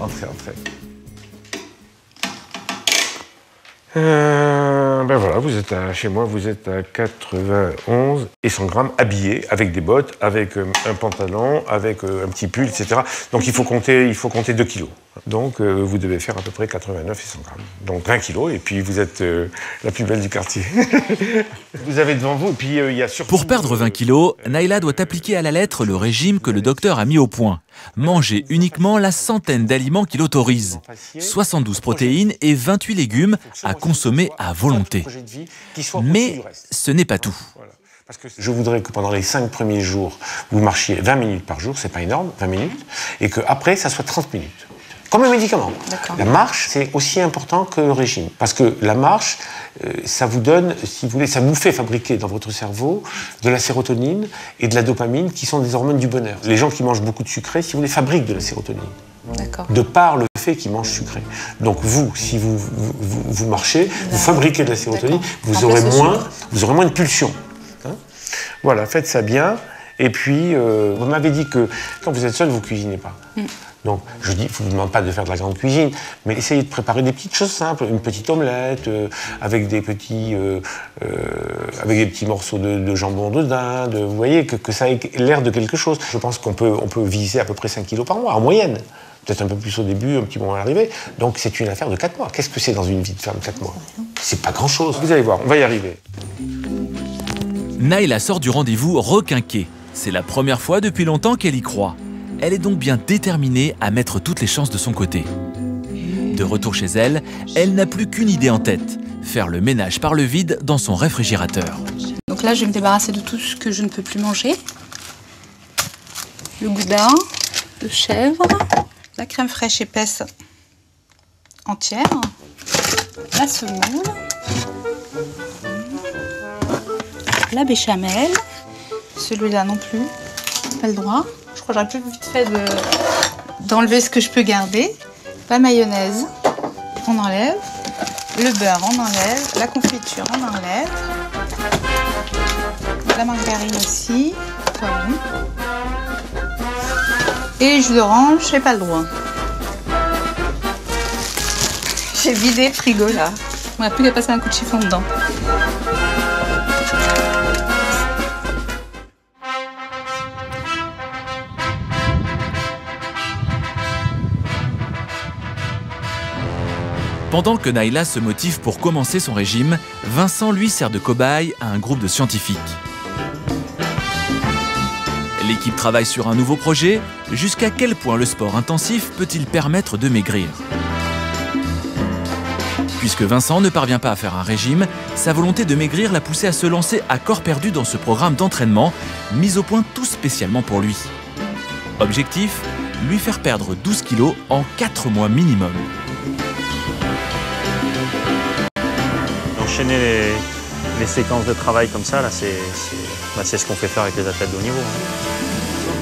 Entrez, entrez. Ben voilà, vous êtes chez moi, vous êtes à 91 et 100 grammes habillé, avec des bottes, avec un pantalon, avec un petit pull, etc. Donc il faut compter 2 kilos. Donc vous devez faire à peu près 89 et 100 grammes. Donc 20 kilos et puis vous êtes la plus belle du quartier. Vous avez devant vous et puis il y a surtout... Pour perdre 20 kilos, Naïla doit appliquer à la lettre le régime que le docteur a mis au point. Manger uniquement la centaine d'aliments qu'il autorise. 72 protéines et 28 légumes à consommer à volonté. Mais ce n'est pas tout. Parce que je voudrais que pendant les 5 premiers jours, vous marchiez 20 minutes par jour, c'est pas énorme, 20 minutes, et qu'après, ça soit 30 minutes. Comme un médicament. La marche, c'est aussi important que le régime. Parce que la marche, ça vous donne, si vous voulez, ça vous fait fabriquer dans votre cerveau de la sérotonine et de la dopamine, qui sont des hormones du bonheur. Les gens qui mangent beaucoup de sucré, si vous voulez, fabriquent de la sérotonine. De par le fait qu'ils mangent sucré. Donc vous, si vous marchez, vous fabriquez de la sérotonine, vous aurez moins de pulsions. Hein, voilà, faites ça bien. Et puis, vous m'avez dit que quand vous êtes seul, vous ne cuisinez pas. Donc, je dis, je ne vous demande pas de faire de la grande cuisine, mais essayez de préparer des petites choses simples, une petite omelette, avec des petits morceaux de jambon de dinde, vous voyez, que ça ait l'air de quelque chose. Je pense qu'on peut viser à peu près 5 kilos par mois, en moyenne. Peut-être un peu plus au début, un petit moment à l'arrivée. Donc, c'est une affaire de 4 mois. Qu'est-ce que c'est dans une vie de femme, 4 mois? C'est pas grand-chose. Vous allez voir, on va y arriver. Naïla sort du rendez-vous requinquée. C'est la première fois depuis longtemps qu'elle y croit. Elle est donc bien déterminée à mettre toutes les chances de son côté. De retour chez elle, elle n'a plus qu'une idée en tête, faire le ménage par le vide dans son réfrigérateur. Donc là, je vais me débarrasser de tout ce que je ne peux plus manger. Le gouda de chèvre, la crème fraîche épaisse entière, la semoule, la béchamel, celui-là non plus, pas le droit. Je crois que j'aurais plus vite fait d'enlever ce que je peux garder. La mayonnaise, on enlève. Le beurre, on enlève. La confiture, on enlève. La margarine aussi. Poivron. Et jus d'orange, j'ai pas le droit. J'ai vidé le frigo là. On n'a plus qu'à passer un coup de chiffon dedans. Pendant que Naïla se motive pour commencer son régime, Vincent lui sert de cobaye à un groupe de scientifiques. L'équipe travaille sur un nouveau projet. Jusqu'à quel point le sport intensif peut-il permettre de maigrir? Puisque Vincent ne parvient pas à faire un régime, sa volonté de maigrir l'a poussé à se lancer à corps perdu dans ce programme d'entraînement, mis au point tout spécialement pour lui. Objectif, lui faire perdre 12 kilos en 4 mois minimum. Enchaîner les séquences de travail comme ça, là, c'est ce qu'on fait faire avec les athlètes de haut niveau.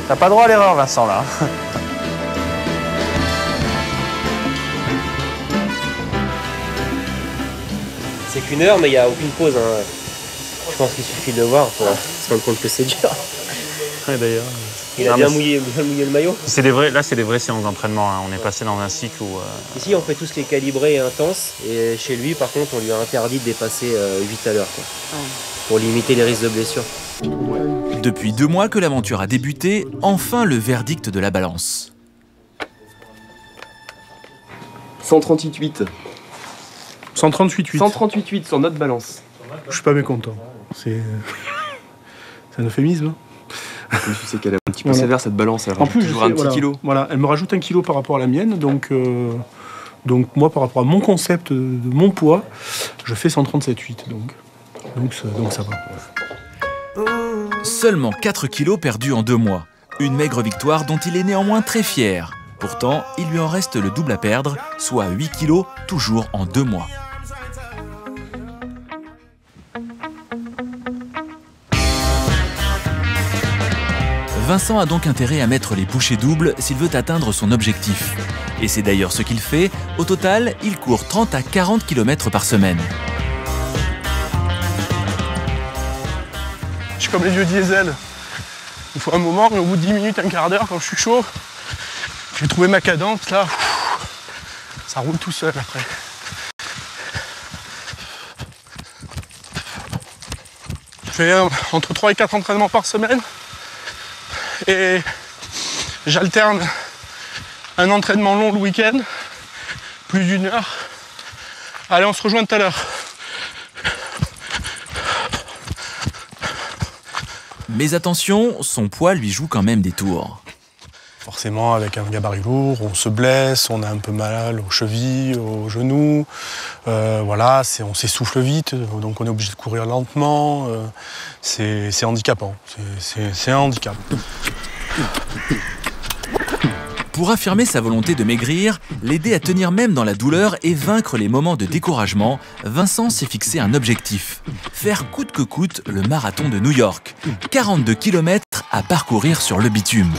T'as pas droit à l'erreur, Vincent, là. C'est qu'une heure, mais il n'y a aucune pause. Hein. Je pense qu'il suffit de le voir pour se rendre compte que c'est dur. Ouais, d'ailleurs. Il a bien mouillé le maillot. Là, c'est des vraies séances d'entraînement. Hein. On est passé dans un cycle où... Ici, on fait tout ce qui est calibré et intense. Et chez lui, par contre, on lui a interdit de dépasser 8 à l'heure. Pour limiter les risques de blessures. Depuis 2 mois que l'aventure a débuté, enfin le verdict de la balance. 138,8. 138,8. 138,8 sur notre balance. Je suis pas mécontent. C'est un euphémisme. Je sais qu'elle est un petit peu sévère cette balance. Elle rajoute toujours un petit kilo. Voilà, elle me rajoute 1 kilo par rapport à la mienne. Donc moi, par rapport à mon concept de mon poids, je fais 137,8. Donc ça va. Seulement 4 kilos perdus en 2 mois. Une maigre victoire dont il est néanmoins très fier. Pourtant, il lui en reste le double à perdre, soit 8 kilos, toujours en 2 mois. Vincent a donc intérêt à mettre les bouchées doubles s'il veut atteindre son objectif. Et c'est d'ailleurs ce qu'il fait. Au total, il court 30 à 40 km par semaine. Je suis comme les vieux diesel. Il faut un moment, mais au bout de 10 minutes, un quart d'heure, quand je suis chaud, j'ai trouvé ma cadence, là, ça roule tout seul après. Je fais entre 3 et 4 entraînements par semaine. Et j'alterne un entraînement long le week-end, plus d'1 heure. Allez, on se rejoint tout à l'heure. Mais attention, son poids lui joue quand même des tours. Forcément, avec un gabarit lourd, on se blesse, on a un peu mal aux chevilles, aux genoux. Voilà, on s'essouffle vite, donc on est obligé de courir lentement. C'est handicapant, c'est un handicap. Pour affirmer sa volonté de maigrir, l'aider à tenir même dans la douleur et vaincre les moments de découragement, Vincent s'est fixé un objectif. Faire coûte que coûte le marathon de New York. 42 km à parcourir sur le bitume.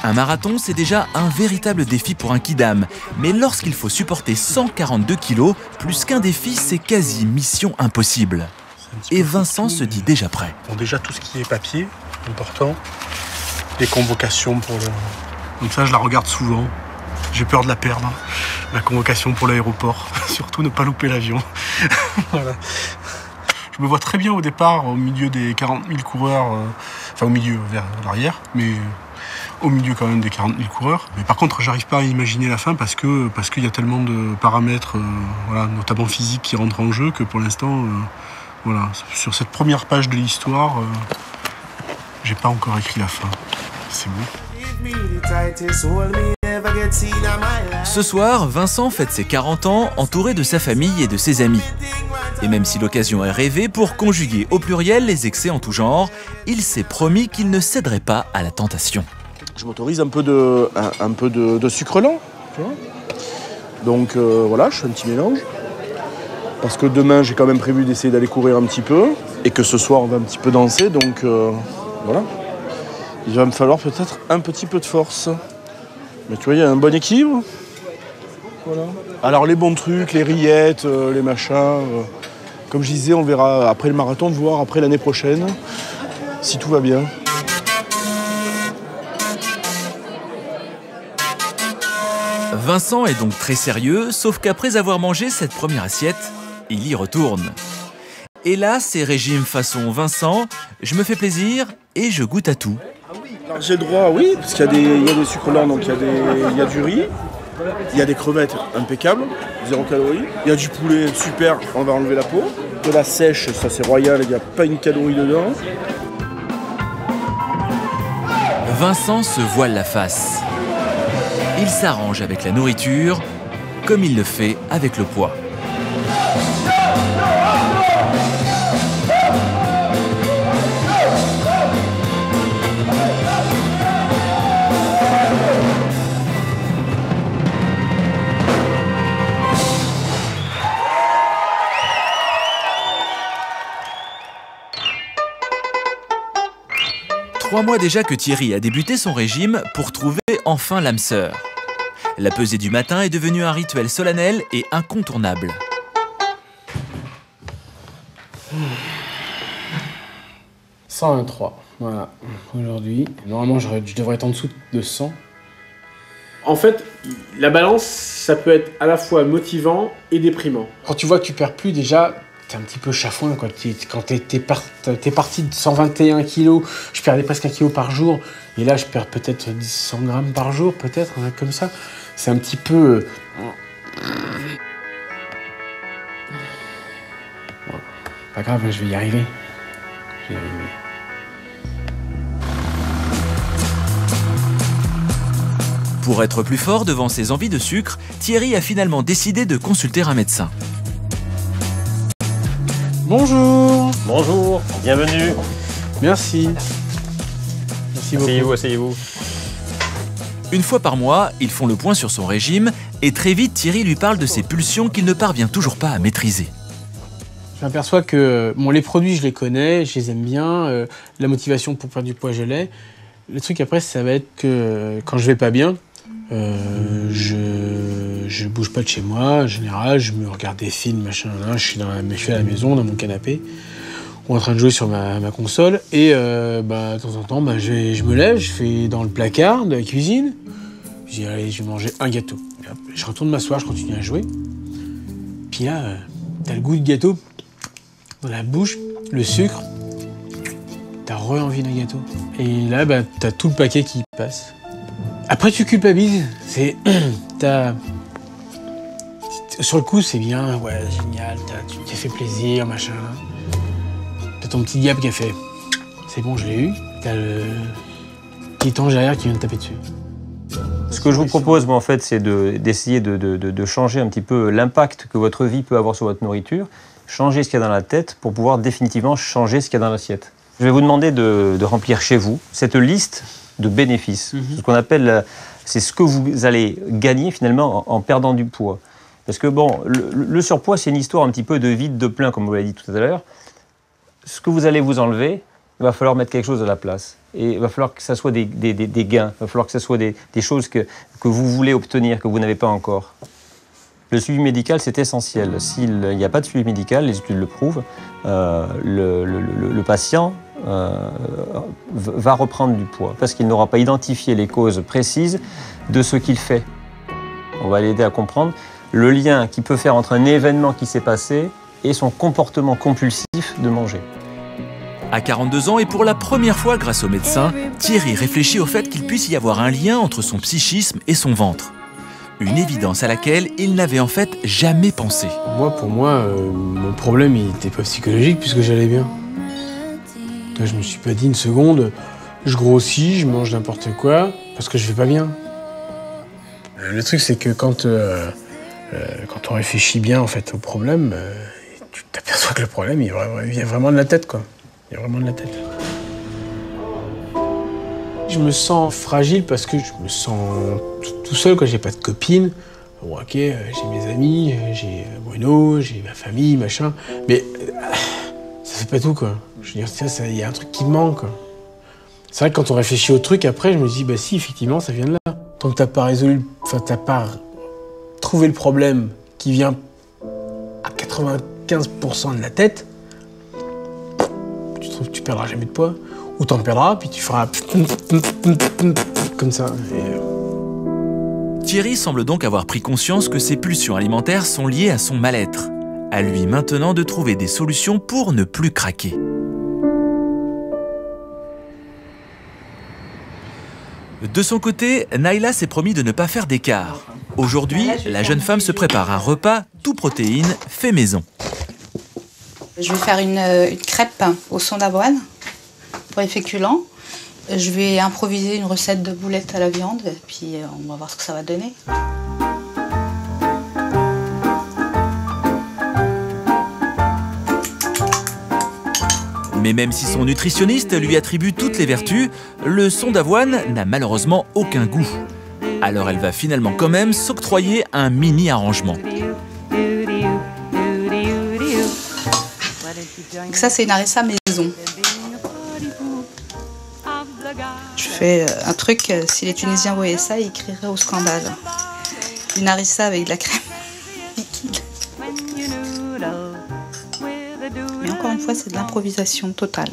Un marathon, c'est déjà un véritable défi pour un kidam. Mais lorsqu'il faut supporter 142 kilos, plus qu'un défi, c'est quasi mission impossible. Et Vincent se dit déjà prêt. Bon, déjà, tout ce qui est papier, important. Les convocations pour le... Donc ça, je la regarde souvent. J'ai peur de la perdre. La convocation pour l'aéroport. Surtout ne pas louper l'avion. Voilà. Je me vois très bien au départ, au milieu des 40 000 coureurs. Enfin, au milieu, vers l'arrière. Mais au milieu quand même des 40 000 coureurs. Mais par contre, j'arrive pas à imaginer la fin parce qu'il y a tellement de paramètres, voilà, notamment physiques, qui rentrent en jeu que pour l'instant... Voilà, sur cette première page de l'histoire, j'ai pas encore écrit la fin. C'est beau. Ce soir, Vincent fête ses 40 ans entouré de sa famille et de ses amis. Et même si l'occasion est rêvée pour conjuguer au pluriel les excès en tout genre, il s'est promis qu'il ne céderait pas à la tentation. Je m'autorise un peu de sucre lent, tu vois. Donc voilà, je fais un petit mélange. Parce que demain, j'ai quand même prévu d'essayer d'aller courir un petit peu. Et que ce soir, on va un petit peu danser. Donc voilà. Il va me falloir peut-être un petit peu de force. Mais tu vois, il y a un bon équilibre. Voilà. Alors les bons trucs, les rillettes, les machins. Comme je disais, on verra après le marathon, voire après l'année prochaine. Si tout va bien. Vincent est donc très sérieux, sauf qu'après avoir mangé cette première assiette, il y retourne. Et là, c'est régime façon Vincent, je me fais plaisir et je goûte à tout. Alors j'ai le droit, oui, parce qu'il y a des sucres lents, donc il y a du riz, il y a des crevettes impeccables, 0 calories, il y a du poulet super, on va enlever la peau, de la sèche, ça c'est royal, il n'y a pas une calorie dedans. Vincent se voile la face. Il s'arrange avec la nourriture comme il le fait avec le poids. Trois mois déjà que Thierry a débuté son régime pour trouver enfin l'âme sœur. La pesée du matin est devenue un rituel solennel et incontournable. 123, voilà, aujourd'hui. Normalement, je devrais être en dessous de 100. En fait, la balance, ça peut être à la fois motivant et déprimant. Quand tu vois que tu perds plus, déjà, t'es un petit peu chafouin, quoi. Quand t'es parti de 121 kilos, je perdais presque 1 kilo par jour, et là, je perds peut-être 100 grammes par jour, peut-être, un truc comme ça. C'est un petit peu... Bon, pas grave, je vais y arriver. Pour être plus fort devant ses envies de sucre, Thierry a finalement décidé de consulter un médecin. Bonjour. Bonjour, bienvenue. Merci. Merci beaucoup. Asseyez-vous, asseyez-vous. Une fois par mois, ils font le point sur son régime et très vite Thierry lui parle de ses pulsions qu'il ne parvient toujours pas à maîtriser. Je m'aperçois que bon, les produits, je les connais, je les aime bien, la motivation pour perdre du poids, je l'ai. Le truc après, ça va être que quand je vais pas bien, je bouge pas de chez moi, en général, je me regarde des films, machin, là, je suis à la maison, dans mon canapé, ou en train de jouer sur ma console, et de temps en temps, je me lève, je fais dans le placard de la cuisine, je dis allez, je vais manger un gâteau. Je retourne m'asseoir, je continue à jouer, puis là, t'as le goût de gâteau dans la bouche, le sucre, t'as re-envie d'un gâteau. Et là, t'as tout le paquet qui passe. Après, tu culpabilises. Sur le coup, c'est bien, ouais, génial, tu t'es fait plaisir, machin. T'as ton petit diable qui a fait, c'est bon, je l'ai eu. T'as le petit ange derrière qui vient de taper dessus. Ce que je vous propose, moi, en fait, c'est d'essayer de changer un petit peu l'impact que votre vie peut avoir sur votre nourriture, changer ce qu'il y a dans la tête pour pouvoir définitivement changer ce qu'il y a dans l'assiette. Je vais vous demander de remplir chez vous cette liste de bénéfices. Ce qu'on appelle, c'est ce que vous allez gagner finalement en perdant du poids. Parce que bon, le surpoids, c'est une histoire un petit peu de vide, de plein, comme vous l'avez dit tout à l'heure. Ce que vous allez vous enlever, il va falloir mettre quelque chose à la place. Et il va falloir que ça soit des gains, il va falloir que ça soit des choses que vous voulez obtenir, que vous n'avez pas encore. Le suivi médical, c'est essentiel. S'il n'y a pas de suivi médical, les études le prouvent, le patient va reprendre du poids parce qu'il n'aura pas identifié les causes précises de ce qu'il fait. On va l'aider à comprendre le lien qu'il peut faire entre un événement qui s'est passé et son comportement compulsif de manger. À 42 ans et pour la première fois grâce au médecin, Thierry réfléchit au fait qu'il puisse y avoir un lien entre son psychisme et son ventre. Une évidence à laquelle il n'avait en fait jamais pensé. Pour moi, mon problème il n'était pas psychologique puisque j'allais bien. Je me suis pas dit une seconde, je grossis, je mange n'importe quoi parce que je vais pas bien. Le truc c'est que quand on réfléchit bien en fait au problème, tu t'aperçois que le problème il vient vraiment de la tête quoi. Il vient vraiment de la tête. Je me sens fragile parce que je me sens tout seul quand j'ai pas de copine. Bon, ok, j'ai mes amis, j'ai Bruno, j'ai ma famille, machin, mais ça fait pas tout quoi. Je veux dire, il y a un truc qui me manque. Quoi. C'est vrai que quand on réfléchit au truc, après, je me dis, bah si, effectivement, ça vient de là. Tant que t'as pas résolu, t'as pas trouvé le problème qui vient à 95% de la tête, tu perdras jamais de poids. Ou t'en perdras, puis tu feras comme ça. Thierry semble donc avoir pris conscience que ses pulsions alimentaires sont liées à son mal-être. À lui maintenant de trouver des solutions pour ne plus craquer. De son côté, Naïla s'est promis de ne pas faire d'écart. Aujourd'hui, la jeune femme se prépare un repas tout protéines fait maison. Je vais faire une crêpe au son d'avoine pour les féculents. Je vais improviser une recette de boulettes à la viande et puis on va voir ce que ça va donner. Mais même si son nutritionniste lui attribue toutes les vertus, le son d'avoine n'a malheureusement aucun goût. Alors elle va finalement quand même s'octroyer un mini-arrangement. Ça, c'est une harissa maison. Je fais un truc, si les Tunisiens voyaient ça, ils crieraient au scandale. Une harissa avec de la crème liquide. Mais encore une fois, c'est de l'improvisation totale.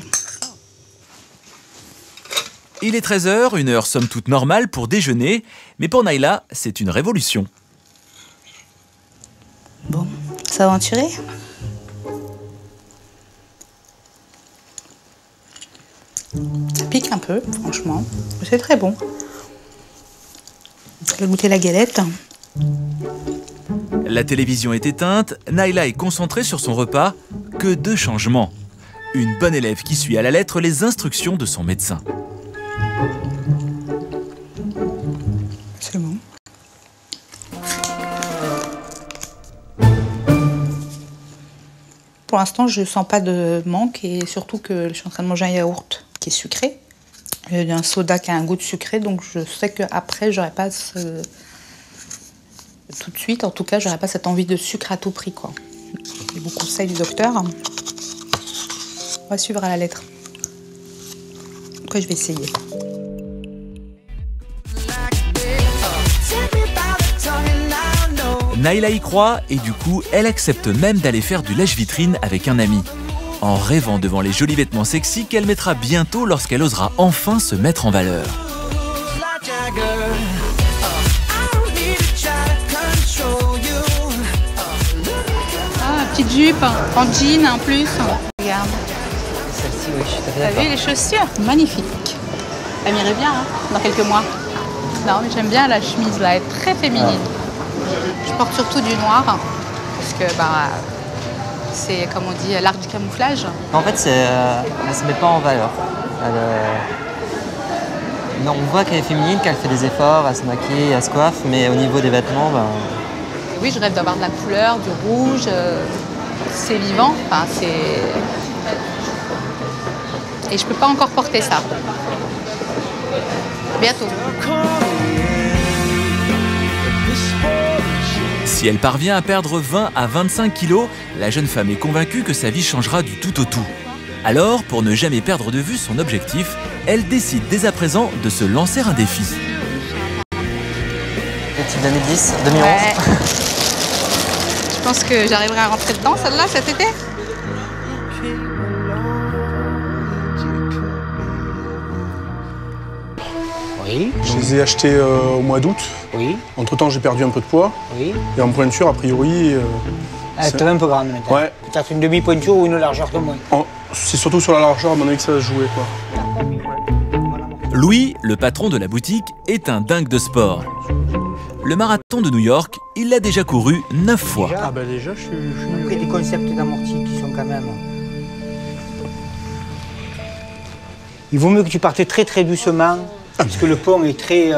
Il est 13h, une heure somme toute normale pour déjeuner, mais pour Naïla, c'est une révolution. Bon, ça va en tirer ? Ça pique un peu, franchement. C'est très bon. Je vais goûter la galette. La télévision est éteinte, Naïla est concentrée sur son repas. Que de changements. Une bonne élève qui suit à la lettre les instructions de son médecin. C'est bon. Pour l'instant, je ne sens pas de manque et surtout que je suis en train de manger un yaourt qui est sucré. Il y a un soda qui a un goût de sucré, donc je sais qu'après, j'aurai pas tout de suite, en tout cas, j'aurai pas cette envie de sucre à tout prix, quoi. Je vous conseille du docteur. On va suivre à la lettre. Après, je vais essayer. Naïla y croit et du coup, elle accepte même d'aller faire du lèche-vitrine avec un ami. En rêvant devant les jolis vêtements sexy qu'elle mettra bientôt lorsqu'elle osera enfin se mettre en valeur. Ah, petite jupe, en jean en plus. Regarde. Celle-ci, oui, je suis très T'as vu les chaussures? Magnifique. Elle m'irait bien dans quelques mois. Non, mais j'aime bien la chemise là, elle est très féminine. Je porte surtout du noir parce que c'est, comme on dit, l'art du camouflage. En fait, elle ne se met pas en valeur. Non, on voit qu'elle est féminine, qu'elle fait des efforts, elle se maquille, elle se coiffe, mais au niveau des vêtements, Oui, je rêve d'avoir de la couleur, du rouge. C'est vivant, Et je peux pas encore porter ça. Bientôt. Si elle parvient à perdre 20 à 25 kilos, la jeune femme est convaincue que sa vie changera du tout au tout. Alors, pour ne jamais perdre de vue son objectif, elle décide dès à présent de se lancer un défi. Le type 2010, 2011. Ouais. Je pense que j'arriverai à rentrer dedans, celle-là, cet été. Oui. Je les ai achetés au mois d'août. Oui. Entre-temps, j'ai perdu un peu de poids. Oui. Et en pointure, a priori... elle est un peu grande maintenant. Ouais. Peut-être une demi-pointure ou une largeur de moins. C'est surtout sur la largeur, à mon avis, que ça va se jouer, quoi. Louis, le patron de la boutique, est un dingue de sport. Le marathon de New York, il l'a déjà couru 9 fois. Déjà, déjà, je suis... Il y a des concepts d'amorti qui sont quand même... Il vaut mieux que tu partes très très doucement, parce que le pont est très...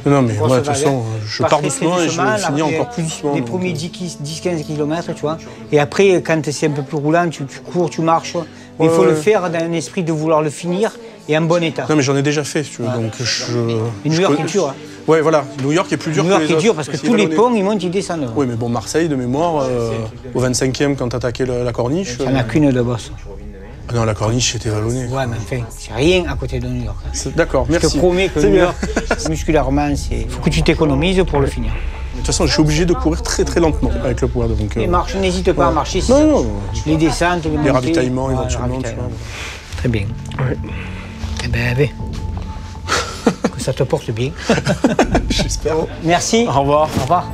Non, mais moi, de toute façon, je pars doucement et je vais finir encore plus doucement. Les premiers 10-15 km, tu vois. Et après, quand c'est un peu plus roulant, tu cours, tu marches. Mais il faut le faire dans un esprit de vouloir le finir et en bon état. Non, mais j'en ai déjà fait, si tu veux, donc New York est dur, hein. Ouais, voilà, New York est plus dur que les autres. New York est dur parce que tous les ponts, ils montent, ils descendent. Oui, mais bon, Marseille, de mémoire, au 25e, quand t'attaquais la corniche... Il n'y en a qu'une de bosse. Ah non, la corniche était vallonnée. Ouais, mais enfin, c'est rien à côté de New York. D'accord, merci. Je te promets que New York, musculairement, il faut que tu t'économises pour le finir. De toute façon, je suis obligé de courir très très lentement avec le poids. Donc, les marches, n'hésite pas à marcher. Si non. Les descentes, les ravitaillements, éventuellement. Très bien. Ouais. Eh ben, que ça te porte bien. J'espère. Merci. Au revoir. Au revoir.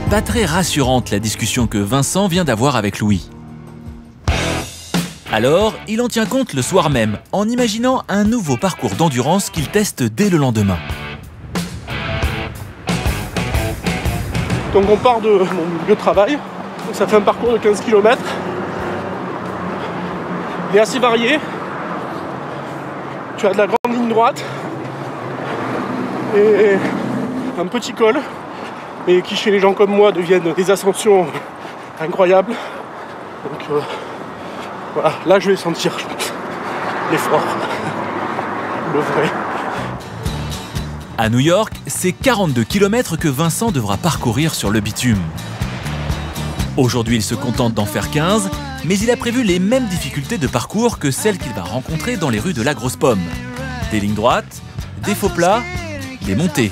Pas très rassurante la discussion que Vincent vient d'avoir avec Louis. Alors, il en tient compte le soir même, en imaginant un nouveau parcours d'endurance qu'il teste dès le lendemain. Donc on part de mon lieu de travail, donc ça fait un parcours de 15 km. Il est assez varié. Tu as de la grande ligne droite et un petit col, mais qui chez les gens comme moi deviennent des ascensions incroyables. Donc voilà, là je vais sentir, je pense, l'effort, le vrai. À New York, c'est 42 km que Vincent devra parcourir sur le bitume. Aujourd'hui, il se contente d'en faire 15, mais il a prévu les mêmes difficultés de parcours que celles qu'il va rencontrer dans les rues de la Grosse Pomme. Des lignes droites, des faux plats, des montées.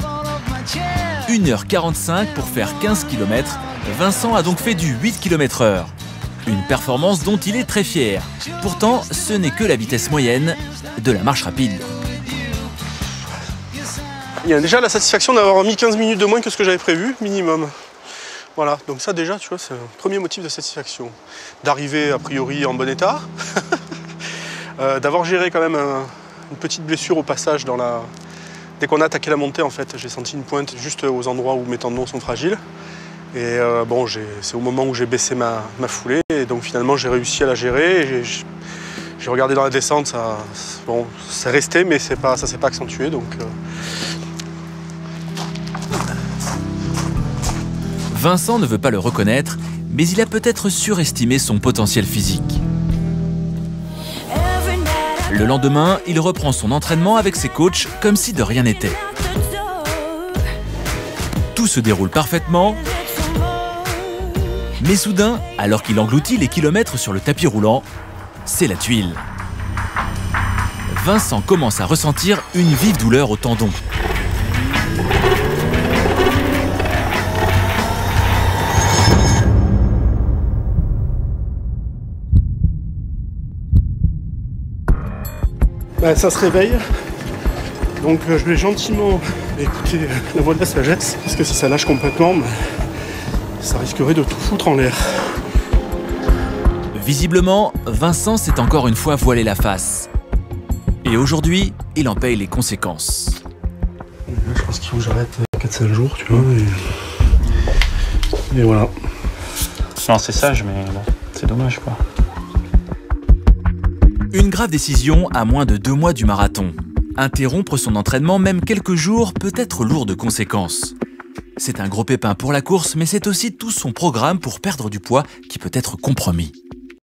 1h45 pour faire 15 km, Vincent a donc fait du 8 km/h. Une performance dont il est très fier. Pourtant, ce n'est que la vitesse moyenne de la marche rapide. Il y a déjà la satisfaction d'avoir mis 15 minutes de moins que ce que j'avais prévu, minimum. Voilà, donc ça déjà, tu vois, c'est un premier motif de satisfaction. D'arriver a priori en bon état, d'avoir géré quand même une petite blessure au passage dans la... Dès qu'on a attaqué la montée, en fait, j'ai senti une pointe juste aux endroits où mes tendons sont fragiles. Et bon, c'est au moment où j'ai baissé ma foulée, et donc finalement j'ai réussi à la gérer. J'ai regardé dans la descente, ça, bon, c'est resté, mais ça ne s'est pas accentué. Donc, Vincent ne veut pas le reconnaître, mais il a peut-être surestimé son potentiel physique. Le lendemain, il reprend son entraînement avec ses coachs comme si de rien n'était. Tout se déroule parfaitement, mais soudain, alors qu'il engloutit les kilomètres sur le tapis roulant, c'est la tuile. Vincent commence à ressentir une vive douleur au tendon. Ben, ça se réveille, donc je vais gentiment écouter la voix de la sagesse, parce que si ça lâche complètement, ben, ça risquerait de tout foutre en l'air. Visiblement, Vincent s'est encore une fois voilé la face. Et aujourd'hui, il en paye les conséquences. Là, je pense qu'il faut que j'arrête 4-5 jours, tu vois, et voilà. Non, c'est sage, mais bon, c'est dommage, quoi. Une grave décision à moins de 2 mois du marathon. Interrompre son entraînement même quelques jours peut être lourd de conséquences. C'est un gros pépin pour la course, mais c'est aussi tout son programme pour perdre du poids qui peut être compromis.